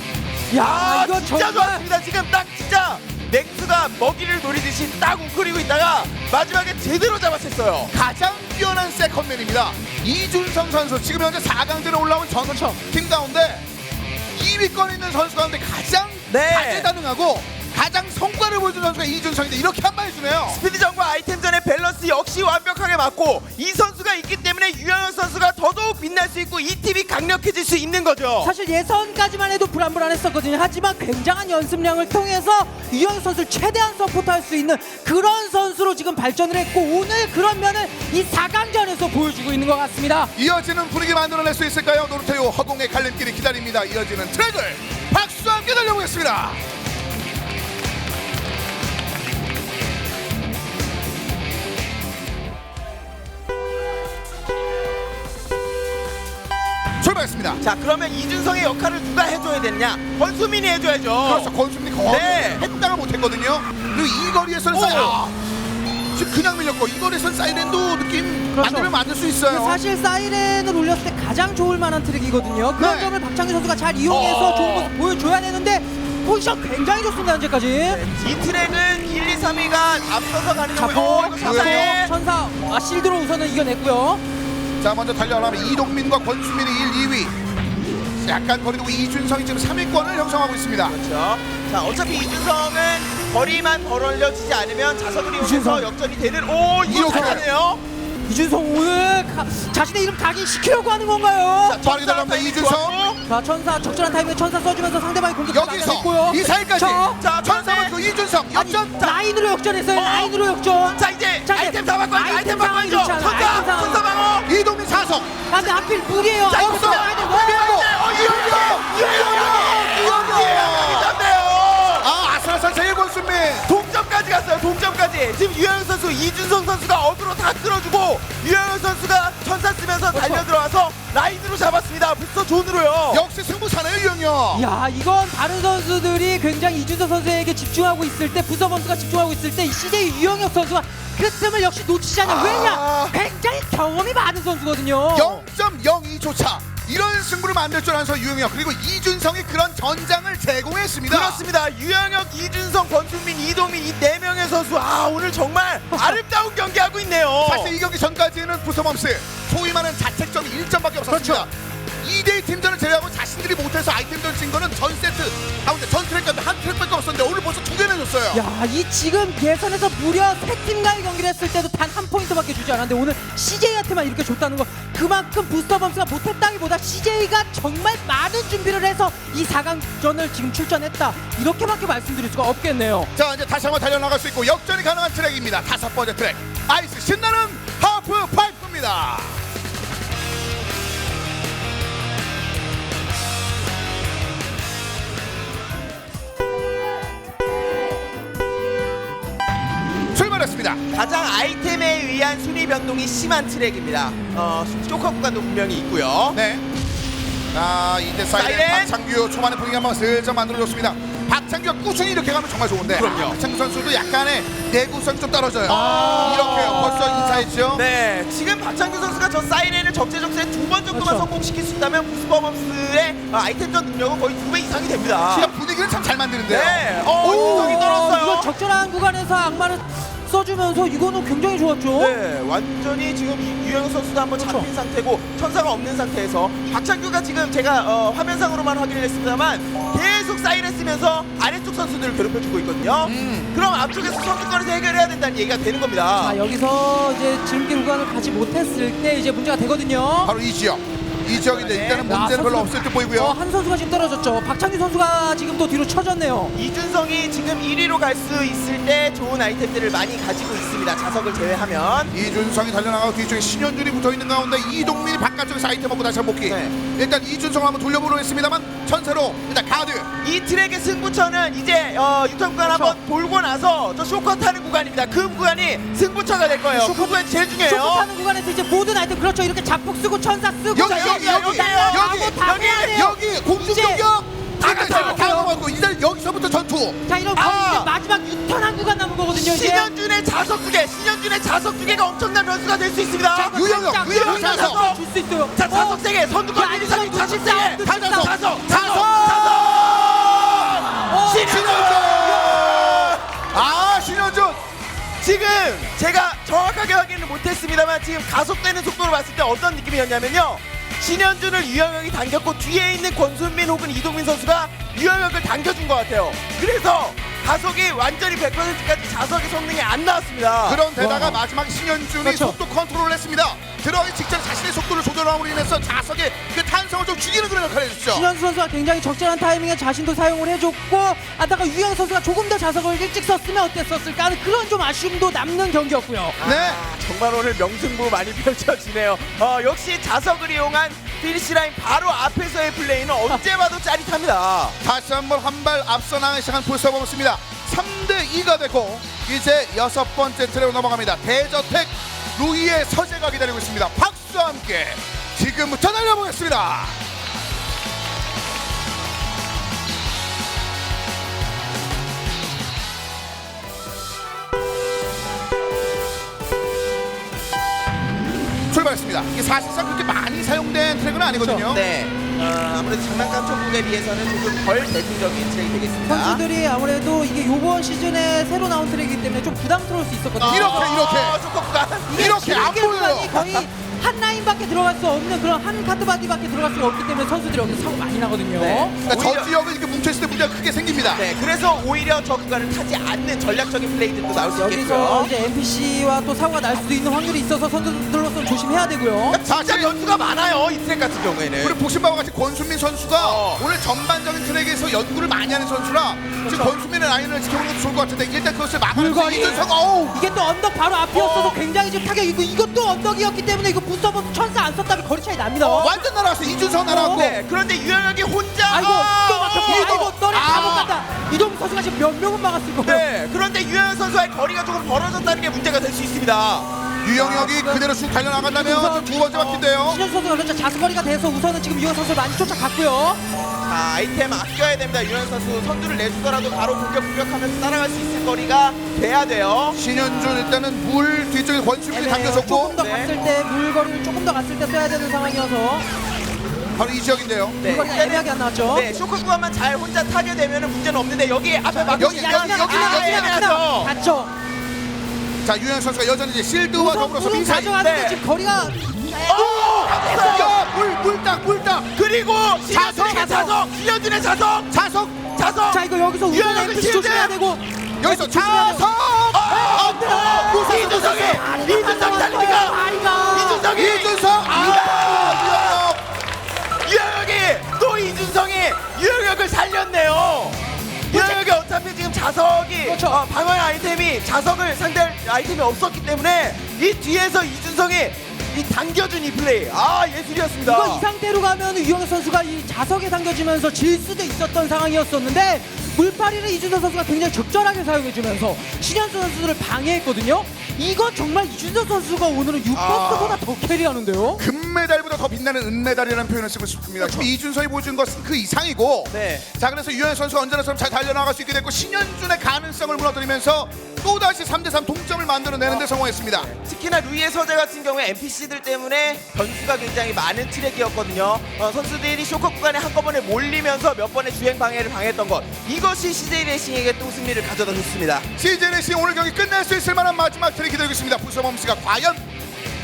야, 이거 진짜 정말 좋았습니다. 지금 딱 진짜 맹수가 먹이를 노리듯이 딱 웅크리고 있다가 마지막에 제대로 잡아챘어요. 가장 뛰어난 세컨맨입니다. 이준성 선수 지금 현재 4강전에 올라온 전팀 가운데 이 2위권에 있는 선수 가운데 가장 네. 다재다능하고 가장 성과를 보여준 선수가 이준성인데 이렇게 한 방 해주네요. 스피드전과 아이템전의 밸런스 역시 완벽하게 맞고 이 선수가 있기 때문에 유영혁 선수가 더더욱 빛날 수 있고 이 팀이 강력해질 수 있는 거죠. 사실 예선까지만 해도 불안불안했었거든요. 하지만 굉장한 연습량을 통해서 유영혁 선수를 최대한 서포트할 수 있는 그런 선수로 지금 발전을 했고 오늘 그런 면을 이 4강전에서 보여주고 있는 것 같습니다. 이어지는 분위기 만들어낼 수 있을까요? 노르테오 허공의 갈림길이 기다립니다. 이어지는 트랙을 박수와 함께 달려보겠습니다. 출발했습니다. 자, 그러면 이준성의 역할을 누가 해줘야 되느냐? 권수민이 해줘야죠. 그렇죠. 권수민이 거의 네. 했다가 못했거든요. 그리고 이 거리에서는 지금 그냥 밀렸고 이 거리에서는 사이렌도 느낌 그렇죠. 만들면 만들 수 있어요. 사실 사이렌을 울렸을 때 가장 좋을 만한 트랙이거든요. 그런 네. 점을 박창규 선수가 잘 이용해서 좋은 모습 보여줘야 되는데 포지션 굉장히 좋습니다 현재까지. 이 트랙은 1, 2, 3위가 앞서서 가는 자폭, 이거 자폭. 천사, 천사, 실드로 우선은 이겨냈고요. 자, 먼저 달려나면 이동민과 권수민이 1, 2위. 약간 거리 두고 이준성이 지금 3위권을 형성하고 있습니다. 그렇죠. 자, 어차피 이준성은 거리만 벌어지지 않으면 자석을 이용해서 이준성. 역전이 되는 이거 이렇게. 잘하네요. 이준성 오늘 자신의 이름 각인시키려고 하는 건가요? 자, 빠르게 달려갑니다. 이준성. 좋았고. 자 천사 적절한 타이밍에 천사 써주면서 상대방의 공격을 여기서 막아냈고요. 이사일까지. 자, 천사만 그 이준성 아니 역전. 라인으로 역전했어요. 라인으로 역전. 자, 이제 자, 아이템 다 바꿔야죠. 아이템 아이템 상황이 바꿔야죠. 좋지 않아. 아이템 천사, 상황이. 천사 방어. 이동민 4성. 근데 하필 무리예요. 자, 아우, 이거 나가야 돼. 아슬아슬 제일 권수민. 동점까지 갔어요. 동점까지. 지금 유영혁 선수, 이준성 선수가 어그로 다 끌어주고 유영혁 선수가 천사 쓰면서 달려 들어와서 라인으로 잡았습니다. 부스터 존으로요. 역시 승부사네요 유영혁. 야 이건 다른 선수들이 굉장히 이준석 선수에게 집중하고 있을 때 부서 선수가 집중하고 있을 때 CJ 유영혁 선수가 그 틈을 역시 놓치지 않아요. 왜냐? 굉장히 경험이 많은 선수거든요. 0.02초 차. 이런 승부를 만들 줄 아는 선수 유영혁 그리고 이준성이 그런 전장을 제공했습니다. 그렇습니다. 유영혁, 이준성, 권순민, 이동민 이 4명의 선수 오늘 정말 아름다운 경기하고 있네요. 사실 이 경기 전까지는 부서범스 소위 말하는 자책점이 1점밖에 없었습니다. 2대2 팀전을 제외하고 자신들이 못해서 아이템전 진 거는 전 세트 가운데 전 트랙 가운데 한 트랙밖에 없었는데 오늘 벌써 2개 내줬어요. 야, 이 지금 예선에서 무려 3팀과의 경기를 했을 때도 단 한 포인트밖에 주지 않았는데 오늘 CJ한테만 이렇게 줬다는 거 그만큼 부스터 범스가 못했다기보다 CJ가 정말 많은 준비를 해서 이 4강전을 지금 출전했다. 이렇게밖에 말씀드릴 수가 없겠네요. 자 이제 다시 한번 달려나갈 수 있고 역전이 가능한 트랙입니다. 5번째 트랙 아이스 신나는 하프 파이프입니다. 출발했습니다. 가장 아이템에 의한 순위 변동이 심한 트랙입니다. 쇼커 구간도 분명히 있고요. 네. 자 이제 사이렌 사이렌! 박창규 초반에 분위기 한번 슬쩍 만들어줬습니다. 박창규가 꾸준히 이렇게 가면 정말 좋은데 그럼요. 박창규 선수도 약간의 내구성이 좀 떨어져요. 이렇게요. 벌써 인사했죠. 네, 지금 박창규 선수가 저 사이렌을 적재적소에 2번 정도만 그렇죠. 성공시킬 수 있다면 부스퍼범스의 아이템전 능력은 거의 2배 이상이 됩니다. 진짜 분위기를 참 잘 만드는데요. 네, 이동성이 떨었어요. 이거 적절한 구간에서 악마를 써주면서 이거는 굉장히 좋았죠. 네, 완전히 지금 유영혁 선수도 한번 그렇죠. 잡힌 상태고 천사가 없는 상태에서 박창규가 지금 제가 화면상으로만 확인을 했습니다만 계속 사이렌 쓰면서 아래쪽 선수들을 괴롭혀주고 있거든요. 그럼 앞쪽에서 선두권에서 해결해야 된다는 얘기가 되는 겁니다. 자 여기서 이제 지름길 구간을 가지 못했을 때 이제 문제가 되거든요. 바로 이 지역. 이 지역인데 일단은 야, 문제는 별로 선수- 없을 듯 보이고요. 한 선수가 지금 떨어졌죠. 박창규 선수가 지금 또 뒤로 쳐졌네요. 이준성이 지금 1위로 갈 수 있을 때 좋은 아이템들을 많이 가지고 있습니다. 자석을 제외하면. 이준성이 달려나가고 뒤쪽에 신현준이 붙어있는 가운데 이동민이 바깥쪽에서 아이템 먹고 다시 한번 복귀. 네. 일단 이준성을 한번 돌려보려 했습니다만 천사로 일단 가드. 이 트랙의 승부처는 이제 유턴 구간 한번 돌고 나서 저 쇼커 타는 구간입니다. 그 구간이 승부처가 될 거예요. 그 구간이 제일 중요해요. 쇼크 타는 구간에서 이제 모든 아이템 그렇죠. 이렇게 잡폭 쓰고 천사 쓰고 여기 자, 여기 공중 공격 다 갔어요. 다 넘어가고 이제 여기서부터 전투. 자 이런 거의 이제 마지막 유턴한 구간 남은 거거든요. 이제. 신현준의 자석 두 개, 신현준의 자석 두 개가 엄청난 변수가 될 수 있습니다. 유영혁 자석. 줄수 있어요. 자, 자석 세 개, 야, 선두권 1, 2, 3위 이거 자석 세 진짜 개. 자석. 자석. 신현준. 신현준. 지금 제가 정확하게 확인을 못했습니다만 지금 가속되는 속도로 봤을 때 어떤 느낌이었냐면요. 신현준을 유영혁이 당겼고 뒤에 있는 권순민 혹은 이동민 선수가 유영혁을 당겨준 것 같아요. 그래서 자석이 완전히 100%까지 자석의 성능이 안 나왔습니다. 그런데다가 마지막에 신현준이 그렇죠. 속도 컨트롤을 했습니다. 들어가기 직전 자신의 속도를 조절함으로 인해서 자석의 그 탄성을 좀 죽이는 그런 역할을 해줬죠. 신현수 선수가 굉장히 적절한 타이밍에 자신도 사용을 해줬고 아다가 유영 선수가 조금 더 자석을 일찍 썼으면 어땠었을까 하는 그런 좀 아쉬움도 남는 경기였고요. 네. 정말 오늘 명승부 많이 펼쳐지네요. 역시 자석을 이용한 피니시 라인 바로 앞에서의 플레이는 언제 봐도 짜릿합니다. 다시 한번 한 발 앞서 나가기 시작한 볼서범스입니다. 3대2가 됐고 이제 6번째 트랙으로 넘어갑니다. 대저택 루이의 서재가 기다리고 있습니다. 박수와 함께 지금부터 달려보겠습니다. 출발했습니다. 이게 사실상 그렇게 많이 사용된 트랙은 아니거든요. 네. 아무래도 장난감 천국에 비해서는 조금 덜 대중적인 트랙이 되겠습니다. 선수들이 아무래도 이게 요번 시즌에 새로 나온 트랙이기 때문에 좀 부담스러울 수 있었거든요. 이렇게. 조금간 이렇게 안 길게 보여요. 구간이 거의 한 라인밖에 들어갈 수 없는 그런 한 카드바디밖에 들어갈 수가 없기 때문에 선수들이 여기서 사고 많이 나거든요. 네. 그러니까 저 오히려- 지역은 이렇게 뭉쳐있을 때 문제가 크게 생깁니다. 네, 그래서 오히려 저 구간을 타지 않는 전략적인 플레이들도 나올 수 여기서 있겠고요. 이제 NPC와 또 사고가 날 수도 있는 확률이 있어서 선수들로서 조심해야 되고요. 진짜 연수가 많아요, 이 트랙 같은 경우에는. 우리 보신 바와 같이 권순민 선수가 오늘 전반적인 트랙에서 연구를 많이 하는 선수라 지금 권순민의 라인을 지켜보는 것도 좋을 것 같은데 일단 그것을 막아내서 물거리. 이준석 어우 이게 또 언덕 바로 앞이었어서 굉장히 지금 타격이고 이것도 언덕이었기 때문에 이거 부스터버스 천사 안 썼다면 거리 차이 납니다. 완전 날아왔어요. 이준석 날아왔고 네, 그런데 유영혁이 혼자 아이고 또 막혔고 이거. 아이고 너네 다 못 간다. 이동국 선수가 지금 몇 명은 막았을 거예요. 네, 그런데 유영혁 선수와의 거리가 조금 벌어졌다는 게 문제가 될 수 있습니다. 유영혁이 그대로 쭉 달려나간다면 두 번째 바퀴인데요. 신현 선수가 그렇죠. 자수거리가 돼서 우선은 지금 유영 선수를 많이 쫓아갔고요. 자, 아이템 아껴야 됩니다. 유영혁 선수 선두를 내주더라도 바로 공격하면서 따라갈 수 있을 거리가 돼야 돼요. 신현준 일단은 물 뒤쪽에 권순민이 애매해요. 당겨졌고 조금 더 네. 갔을 때 물거리를 조금 더 갔을 때 써야 되는 상황이어서 바로 이 지역인데요. 네, 물거리가 애매하게 안 나왔죠. 네, 쇼크 구간만 잘 혼자 타게 되면 문제는 없는데 여기 앞에 막 여기, 지나가죠. 갔죠. 자 유영혁 선수가 여전히 이제 실드와 더불어서 우선 미사일 가져가는데 네. 지금 거리가 물딱 그리고 자석, 신현준의 자석. 자 이거 여기서 우선 유영혁은 NPC 실드! 조심해야 되고 여기서 자석 이준석이 달립니까? 이준석 유영혁이 또 이준성이 유영혁을 살렸네요. 유영혁이 어차피 지금 자석이 그렇죠. 방어 아이템이 자석을 상대할 아이템이 없었기 때문에 이 뒤에서 이준성이 이 당겨준 이 플레이 예술이었습니다. 이거 이 상태로 가면 유영혁 선수가 이 자석에 당겨지면서 질 수도 있었던 상황이었었는데 물파리를 이준석 선수가 굉장히 적절하게 사용해주면서 신현수 선수들을 방해했거든요. 이거 정말 이준석 선수가 오늘은 6버스보다 더 캐리하는데요. 금메달보다 더 빛나는 은메달이라는 표현을 쓰고 싶습니다. 지금 이준석이 보여준 것은 그 이상이고 네. 자 그래서 유영혁 선수가 언제나처럼 잘 달려나갈 수 있게 됐고 신현준의 가능성을 무너뜨리면서 또다시 3대3 동점을 만들어내는 데 성공했습니다. 특히나 루이의 서재 같은 경우에 NPC들 때문에 변수가 굉장히 많은 트랙이었거든요. 선수들이 쇼크 구간에 한꺼번에 몰리면서 몇 번의 주행 방해를 당했던 것, 이것이 CJ 레이싱에게 또 승리를 가져다 줬습니다. CJ 레이싱 오늘 경기 끝낼 수 있을 만한 마지막 트랙이 기다리고 있습니다. 부서범스가 과연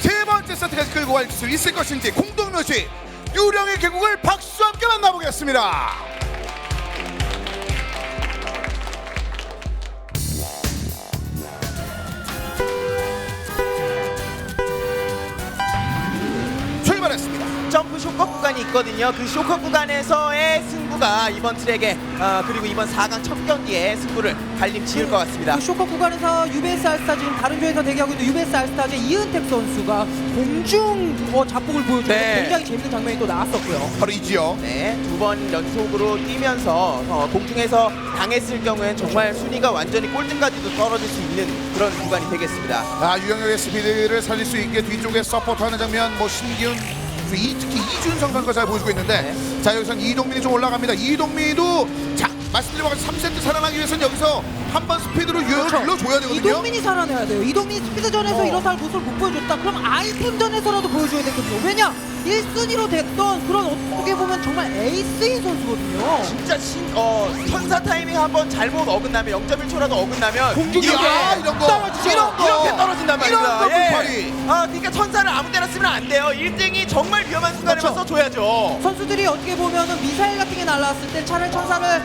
세 번째 세트까지 끌고 갈 수 있을 것인지 공동묘시 유령의 계곡을 박수와 함께 만나보겠습니다. 출발했습니다. 점프 쇼커 구간이 있거든요. 그 쇼커 구간에서의 승부가 이번 트랙에 그리고 이번 4강 첫 경기에 승부를 갈림 지을 것 같습니다. 그 쇼커 구간에서 UBS 알스타 지금 다른 조에서 대기하고 있는 UBS 알스타즈의 이은택 선수가 공중 자폭을 보여주는 네. 굉장히 재밌는 장면이 또 나왔었고요. 바로 이 지역. 네, 두 번 연속으로 뛰면서 공중에서 당했을 경우엔 정말 순위가 완전히 꼴등까지도 떨어질 수 있는 그런 구간이 되겠습니다. 유영혁의 스피드를 살릴 수 있게 뒤쪽에 서포트하는 장면 뭐 신기훈 특히 이준성 선수가 잘 보여주고 있는데 자 여기선 이동민이 좀 올라갑니다. 이동민도 자 말씀드린 것처럼 3세트 살아나기 위해서는 여기서 한 번 스피드로 유효를 눌러줘야 되거든요. 이동민이 살아내야 돼요. 이동민이 스피드전에서 이런 모습을 못 보여줬다. 그럼 아이템전에서라도 보여줘야 되거든요. 왜냐? 1순위로 됐던 그런 어떻게 보면 정말 에이스인 선수거든요. 진짜 천사 타이밍 한번 잘못 어긋나면 0.1초라도 어긋나면 공중이야, 이런 거. 떨어지죠. 이렇게 떨어진단 말입니다. 이런 거 불팔이. 그러니까 천사를 아무 때나 쓰면 안 돼요. 1등이 정말 위험한 순간에만 그렇죠. 써줘야죠. 선수들이 어떻게 보면은 미사일 같은 게 날라왔을 때 차라리 천사를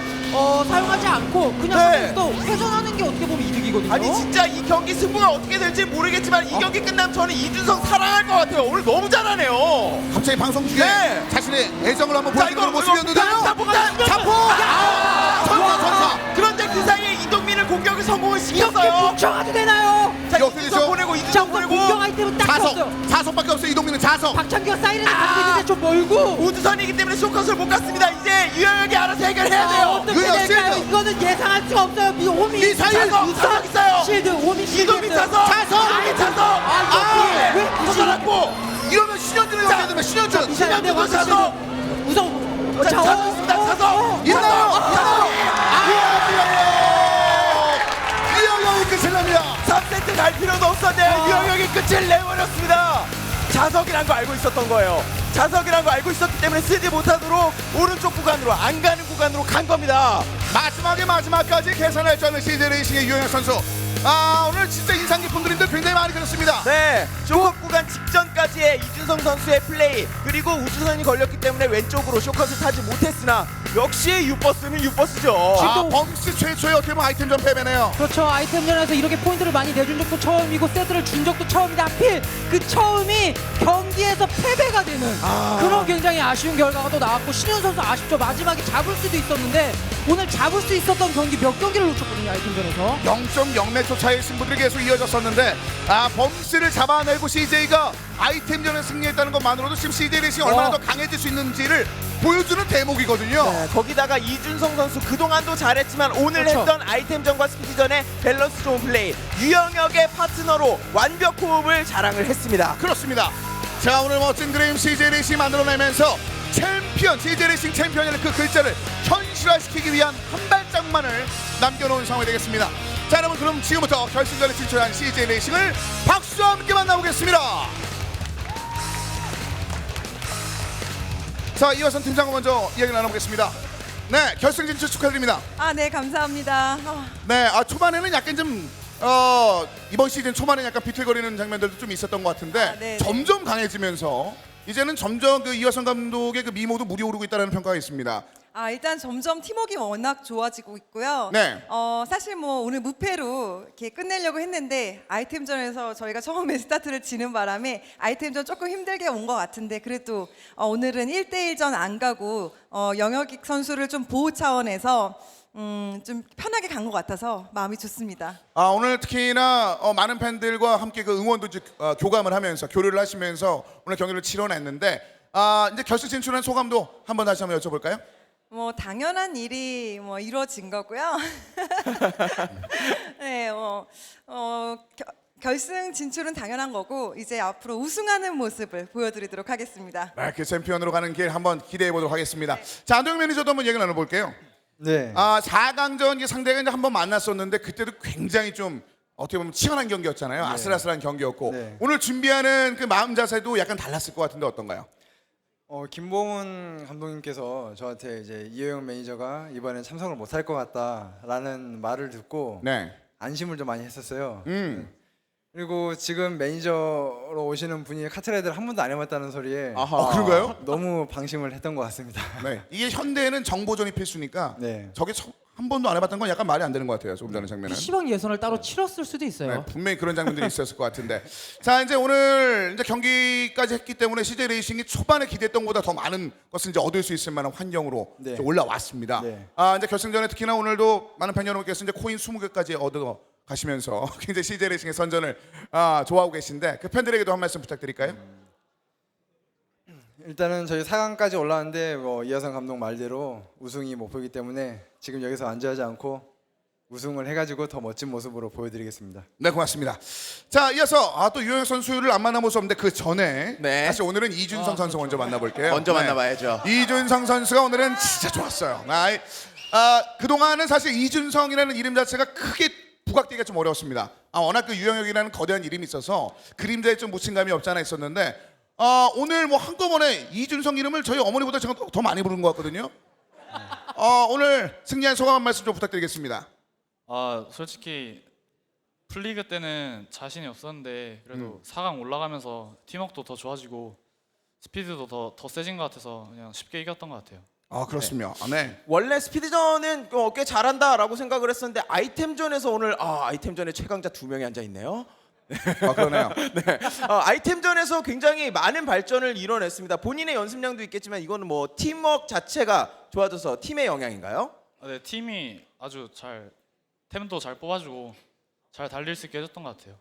사용하지 않고 그냥 네. 또 회전하는 게 어떻게 보면 이득이거든요. 아니 진짜 이 경기 승부가 어떻게 될지 모르겠지만 이 경기 끝나면 저는 이준성 사랑할 것 같아요. 오늘 너무 잘하네요. 갑자기 방송 중에 네. 자신의 애정을 한번 자, 보여주는 모습이었는데요. 자폭탄! 천사! 그런데 그 사이에 이동민을 공격을 성공을 시켰어요. 붙여가도 되나요? 자, 이렇게 이준성 되죠? 보내고 자, 이준성 오늘 보내고 공격 아이템은 딱 떴어요. 자석밖에 없어요. 이동민은 자석. 박찬기가 사이렌을 갖고 있는데 좀 멀고. 우주선이기 때문에 쇼컷을 못 갔습니다. 이제 유영혁이 알아서 해결해야 돼요. 어떻게 유영 될까요? 실드. 이거는 예상할 수가 없어요. 오미 미사일. 자석 있어요. 실드, 오미 실드. 이동민 자석! 아예 자석! 왜 부서졌고! 이러면 신현준을 연결해야 되면 신현준. 미사일 안 돼, 신현준 완전 자석! 무서워. 자, 자석 있습니다. 자석! 있나요? 유영혁이 끝을 납니다. 3세트 갈 필요도 없었는데 유영혁이 끝을 내버렸습니다. 자석이란 거 알고 있었던 거예요. 자석이란 거 알고 있었기 때문에 쓰지 못하도록 오른쪽 구간으로 안 가는 구간으로 간 겁니다. 마지막까지 계산할 줄 아는 CJ 레이싱의 유영혁 선수. 오늘 진짜 인상 깊은 그림들 굉장히 많이 그렸습니다. 네, 쇼컷 구간 직전까지의 이준성 선수의 플레이 그리고 우주선이 걸렸기 때문에 왼쪽으로 쇼컷을 타지 못했으나 역시 유버스는 유버스죠. 범씨 최초의 어떻게 보면 아이템전 패배네요. 그렇죠. 아이템전에서 이렇게 포인트를 많이 내준 적도 처음이고 세트를 준 적도 처음인데 하필 그 처음이 경기에서 패배가 되는 그런 굉장히 아쉬운 결과가 또 나왔고 신현 선수 아쉽죠. 마지막에 잡을 수도 있었는데 오늘 잡을 수 있었던 경기 몇 경기를 놓쳤거든요. 아이템전에서. 0.0몇 초 차이의 승부들이 계속 이어졌었는데 범씨를 잡아내고 CJ가 아이템전에 승리했다는 것만으로도 지금 CJ 레이싱이 얼마나 더 강해질 수 있는지를 보여주는 대목이거든요. 네, 거기다가 이준성 선수 그동안도 잘했지만 오늘 그렇죠. 했던 아이템전과 스피드전의 밸런스 좋은 플레이 유영혁의 파트너로 완벽 호흡을 자랑을 했습니다. 그렇습니다. 자, 오늘 멋진 그림 CJ 레이싱이 만들어내면서 챔피언, CJ 레이싱 챔피언이라는 그 글자를 현실화시키기 위한 한 발짝만을 남겨놓은 상황이 되겠습니다. 자, 여러분, 그럼 지금부터 결승전에 진출한 CJ 레이싱을 박수와 함께 만나보겠습니다. 자, 이화선 팀장과 먼저 이야기 나눠보겠습니다. 네, 결승 진출 축하드립니다. 네, 감사합니다. 네, 초반에는 약간 좀 이번 시즌 초반에 약간 비틀거리는 장면들도 좀 있었던 것 같은데 네네. 점점 강해지면서 이제는 점점 그 이화선 감독의 그 미모도 물이 오르고 있다는 평가가 있습니다. 일단 점점 팀워크가 워낙 좋아지고 있고요. 네. 사실 뭐 오늘 무패로 이렇게 끝내려고 했는데 아이템전에서 저희가 처음에 스타트를 지는 바람에 아이템전 조금 힘들게 온 것 같은데 그래도 오늘은 1대1전 안 가고 영혁익 선수를 좀 보호 차원에서 좀 편하게 간 것 같아서 마음이 좋습니다. 오늘 특히나 많은 팬들과 함께 그 응원도 교감을 하면서 교류를 하시면서 오늘 경기를 치러냈는데 이제 결승 진출한 소감도 한번 다시 한번 여쭤볼까요? 뭐 당연한 일이 뭐 이루어진 거고요. 네, 결승 진출은 당연한 거고 이제 앞으로 우승하는 모습을 보여드리도록 하겠습니다. 네, 그 챔피언으로 가는 길 한번 기대해 보도록 하겠습니다. 자, 안동현 매니저도 한번 얘기 나눠볼게요. 네. 4강전 상대가 이제 한번 만났었는데 그때도 굉장히 좀 어떻게 보면 치열한 경기였잖아요. 아슬아슬한 경기였고 네. 오늘 준비하는 그 마음 자세도 약간 달랐을 것 같은데 어떤가요? 김봉훈 감독님께서 저한테 이제 이호영 매니저가 이번엔 참석을 못할 것 같다라는 말을 듣고 네. 안심을 좀 많이 했었어요. 음. 그리고 지금 매니저로 오시는 분이 카트라이더를 한 번도 안 해봤다는 소리에 그런가요? 너무 방심을 했던 것 같습니다. 네. 이게 현대에는 정보전이 필수니까 네. 저게 한 번도 안 해봤던 건 약간 말이 안 되는 것 같아요. 조금 전에 장면은. PC방 예선을 따로 치렀을 수도 있어요. 네, 분명히 그런 장면들이 있었을 것 같은데. 자, 이제 오늘 이제 경기까지 했기 때문에 CJ 레이싱이 초반에 기대했던 것보다 더 많은 것을 이제 얻을 수 있을 만한 환경으로 네. 이제 올라왔습니다. 네. 이제 결승전에 특히나 오늘도 많은 팬 여러분께서 이제 코인 20개까지 얻어 가시면서 굉장히 CJ 레이싱의 선전을 좋아하고 계신데 그 팬들에게도 한 말씀 부탁드릴까요? 일단은 저희 4강까지 올라왔는데 뭐 이하성 감독 말대로 우승이 목표이기 때문에 지금 여기서 안주하지 않고 우승을 해가지고 더 멋진 모습으로 보여드리겠습니다. 네, 고맙습니다. 자, 이어서 또 유영혁 선수를 안 만나볼 수 없는데 그 전에 네. 사실 오늘은 이준성 선수 먼저 만나볼게요. 먼저 네. 만나봐야죠. 이준성 선수가 오늘은 진짜 좋았어요. 그동안은 사실 이준성이라는 이름 자체가 크게 부각되기가 좀 어려웠습니다. 워낙 그 유영혁이라는 거대한 이름이 있어서 그림자에 좀 묻힌 감이 없지 않아 있었는데 오늘 뭐 한꺼번에 이준성 이름을 저희 어머니보다 제가 더 많이 부르는 것 같거든요. 오늘 승리한 소감 한 말씀 좀 부탁드리겠습니다. 솔직히 풀리그 때는 자신이 없었는데 그래도 4강 올라가면서 팀워크도 더 좋아지고 스피드도 더 세진 것 같아서 그냥 쉽게 이겼던 것 같아요. 그렇습니다. 네. 원래 스피드전은 꽤 잘한다라고 생각을 했었는데 아이템전에서 오늘 아이템전에 최강자 2명이 앉아 있네요. 그러네요. 네. 아이템전에서 굉장히 많은 발전을 이뤄냈습니다. 본인의 연습량도 있겠지만 이거는 뭐 팀워크 자체가 좋아져서 팀의 영향인가요? 네, 팀이 아주 잘 템도 잘 뽑아주고 잘 달릴 수 있게 해줬던 것 같아요.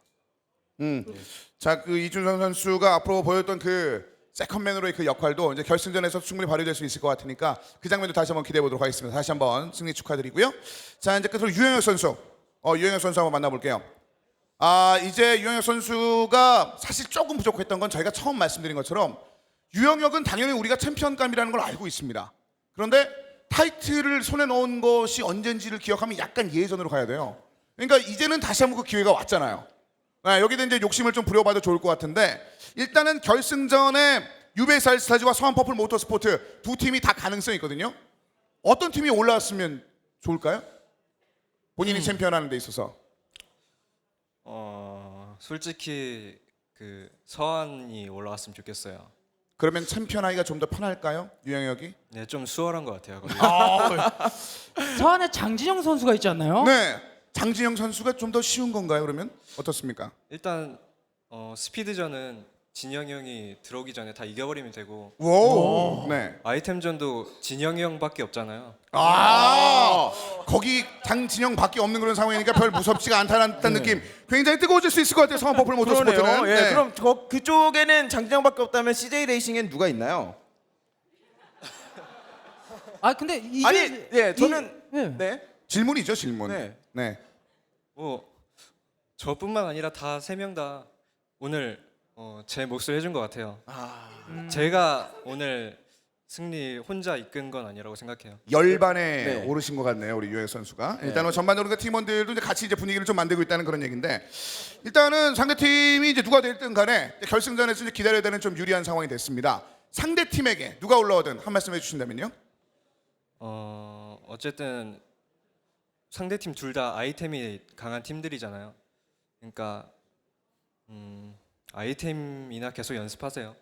자, 그 이준성 선수가 앞으로 보였던 그 세컨맨으로의 그 역할도 이제 결승전에서 충분히 발휘될 수 있을 것 같으니까 그 장면도 다시 한번 기대해 보도록 하겠습니다. 다시 한번 승리 축하드리고요. 자, 이제 끝으로 유영혁 선수, 유영혁 선수 한번 만나볼게요. 이제 유영혁 선수가 사실 조금 부족했던 건 저희가 처음 말씀드린 것처럼 유영혁은 당연히 우리가 챔피언감이라는 걸 알고 있습니다. 그런데 타이틀을 손에 넣은 것이 언젠지를 기억하면 약간 예전으로 가야 돼요. 그러니까 이제는 다시 한번 그 기회가 왔잖아요. 여기다 이제 욕심을 좀 부려봐도 좋을 것 같은데 일단은 결승전에 UBS 알스타즈와 서한퍼플 모터스포트 두 팀이 다 가능성이 있거든요. 어떤 팀이 올라왔으면 좋을까요? 본인이 챔피언하는 데 있어서. 솔직히 그 서한이 올라갔으면 좋겠어요. 그러면 챔피언하기가 좀 더 편할까요? 유영혁이? 네, 좀 수월한 것 같아요. 거기. 서한에 장진영 선수가 있지 않나요? 네. 장진영 선수가 좀 더 쉬운 건가요? 그러면 어떻습니까? 일단 스피드전은 진영이 형이 들어오기 전에 다 이겨버리면 되고 오. 네. 아이템전도 진영이 형밖에 없잖아요. 거기 장진영밖에 없는 그런 상황이니까 별 무섭지가 않다는 느낌. 굉장히 뜨거워질 수 있을 것 같아요. 서한퍼플 모터스포트는. 그러네요. 예, 네. 그럼 그쪽에는 장진영밖에 없다면 CJ 레이싱엔 누가 있나요? 근데 이게 아니, 저는 네. 질문이죠, 질문. 네. 네. 뭐 저뿐만 아니라 다 세 명 다 오늘 제 몫을 해준 것 같아요. 제가 오늘 승리 혼자 이끈 건 아니라고 생각해요. 열반에 네. 오르신 것 같네요, 우리 유영 선수가. 일단은 전반적으로 그 팀원들도 이제 같이 이제 분위기를 좀 만들고 있다는 그런 얘기인데, 일단은 상대 팀이 이제 누가 됐든 간에 결승전에서 이제 기다려야 되는 좀 유리한 상황이 됐습니다. 상대 팀에게 누가 올라오든 한 말씀 해주신다면요. 어쨌든 상대 팀 둘 다 아이템이 강한 팀들이잖아요. 그러니까 아이템이나 계속 연습하세요.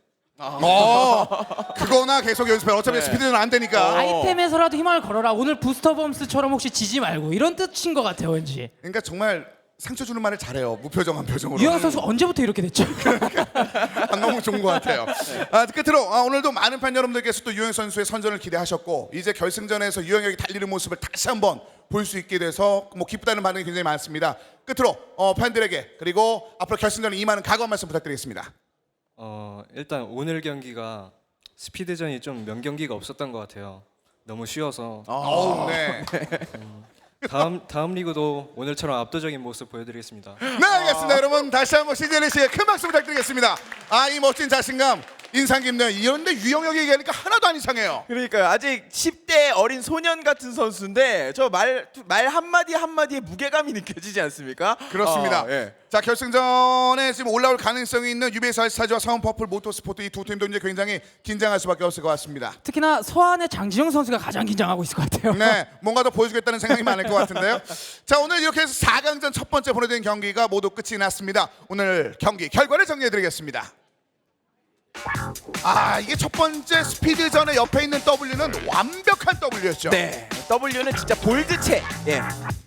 그거나 계속 연습해. 어차피 스피드는 안 되니까. 아이템에서라도 희망을 걸어라. 오늘 부스터 범스처럼 혹시 지지 말고 이런 뜻인 것 같아요, 왠지. 그러니까 정말 상처 주는 말을 잘해요. 무표정한 표정으로. 유영 선수 언제부터 이렇게 됐죠? 너무 좋은 것 같아요. 끝으로 오늘도 많은 팬 여러분들께서 또 유영 선수의 선전을 기대하셨고 이제 결승전에서 유영혁이 달리는 모습을 다시 한번 볼 수 있게 돼서 뭐 기쁘다는 반응이 굉장히 많습니다. 끝으로 팬들에게 그리고 앞으로 결승전에 임하는 각오 한 말씀 부탁드리겠습니다. 일단 오늘 경기가 스피드전이 좀 명경기가 없었던 것 같아요. 너무 쉬워서 네. 다음 리그도 오늘처럼 압도적인 모습 보여드리겠습니다. 네, 알겠습니다. 여러분 다시 한번 CJ 씨의 큰 박수 부탁드리겠습니다. 이 멋진 자신감 인상 깊네요. 이런데 유영혁이 얘기하니까 하나도 안 이상해요. 그러니까요. 아직 10대 어린 소년 같은 선수인데 저 말 한마디 한마디에 무게감이 느껴지지 않습니까? 그렇습니다. 예. 자, 결승전에 지금 올라올 가능성이 있는 UBS 알스타즈와 서한퍼플 모터스포트 이 두 팀도 이제 굉장히 긴장할 수밖에 없을 것 같습니다. 특히나 서한의 장진영 선수가 가장 긴장하고 있을 것 같아요. 네, 뭔가 더 보여주겠다는 생각이 많을 것 같은데요. 자, 오늘 이렇게 해서 4강전 첫 번째 보내드린 경기가 모두 끝이 났습니다. 오늘 경기 결과를 정리해드리겠습니다. 이게 첫 번째 스피드전의 옆에 있는 W는 완벽한 W였죠. 네. W는 진짜 볼드체. 예.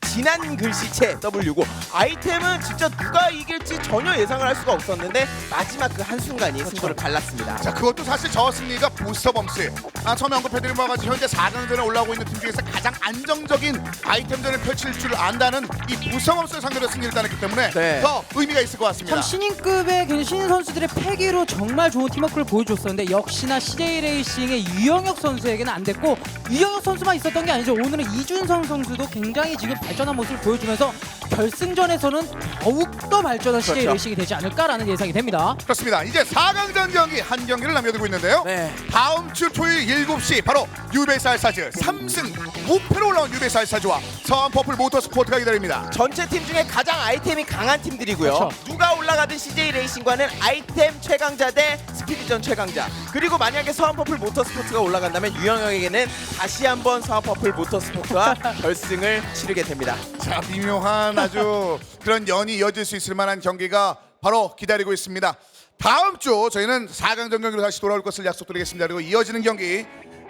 진한 글씨체 W고 아이템은 진짜 누가 이길지 전혀 예상을 할 수가 없었는데 마지막 그 한순간이 승부를 갈랐습니다. 자, 그것도 사실 저 승리가 부스터범스. 처음에 언급해드린 바와 같이 현재 4강전에 올라오고 있는 팀 중에서 가장 안정적인 아이템전을 펼칠 줄 안다는 이 부스터범스를 상대로 승리를 따냈기 때문에 네. 더 의미가 있을 것 같습니다. 참 신인급의 굉장히 신인 선수들의 패기로 정말 좋은 팀워크를 보여줬었는데 역시나 CJ 레이싱의 유영혁 선수에게는 안 됐고 유영혁 선수만 있었던 게 아니죠. 오늘은 이준성 선수도 굉장히 지금 발전한 모습을 보여주면서 결승전에서는 더욱더 발전한 CJ 그렇죠. 레이싱이 되지 않을까라는 예상이 됩니다. 그렇습니다. 이제 4강전 경기 한 경기를 남겨두고 있는데요. 네. 다음 주 토요일 7시 바로 유베이스 알사즈 3승 무패로 올라온 유베이스 알사즈와 서한 퍼플 모터스포츠가 기다립니다. 전체 팀 중에 가장 아이템이 강한 팀들이고요. 그렇죠. 누가 올라가든 CJ 레이싱과는 아이템 최강자 대 스피드전 최강자. 그리고 만약에 서한퍼플 모터스포츠가 올라간다면 유영혁에게는 다시 한번 서한퍼플 모터스포츠와 결승을 치르게 됩니다. 자, 미묘한 아주 그런 연이 이어질 수 있을 만한 경기가 바로 기다리고 있습니다. 다음 주 저희는 4강전 경기로 다시 돌아올 것을 약속드리겠습니다. 그리고 이어지는 경기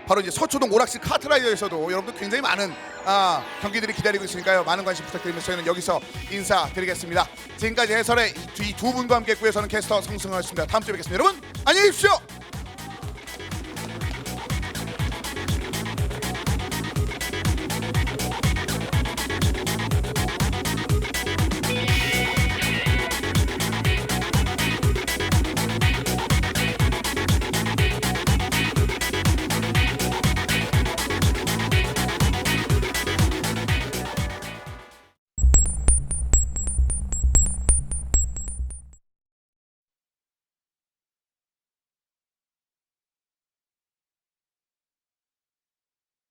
바로 이제 서초동 오락실 카트라이더에서도 여러분들 굉장히 많은 경기들이 기다리고 있으니까요. 많은 관심 부탁드리면서 저희는 여기서 인사드리겠습니다. 지금까지 해설의 이 두 분과 함께 했고요. 저는 캐스터 성승환이었습니다. 다음 주에 뵙겠습니다. 여러분 안녕히 계십시오.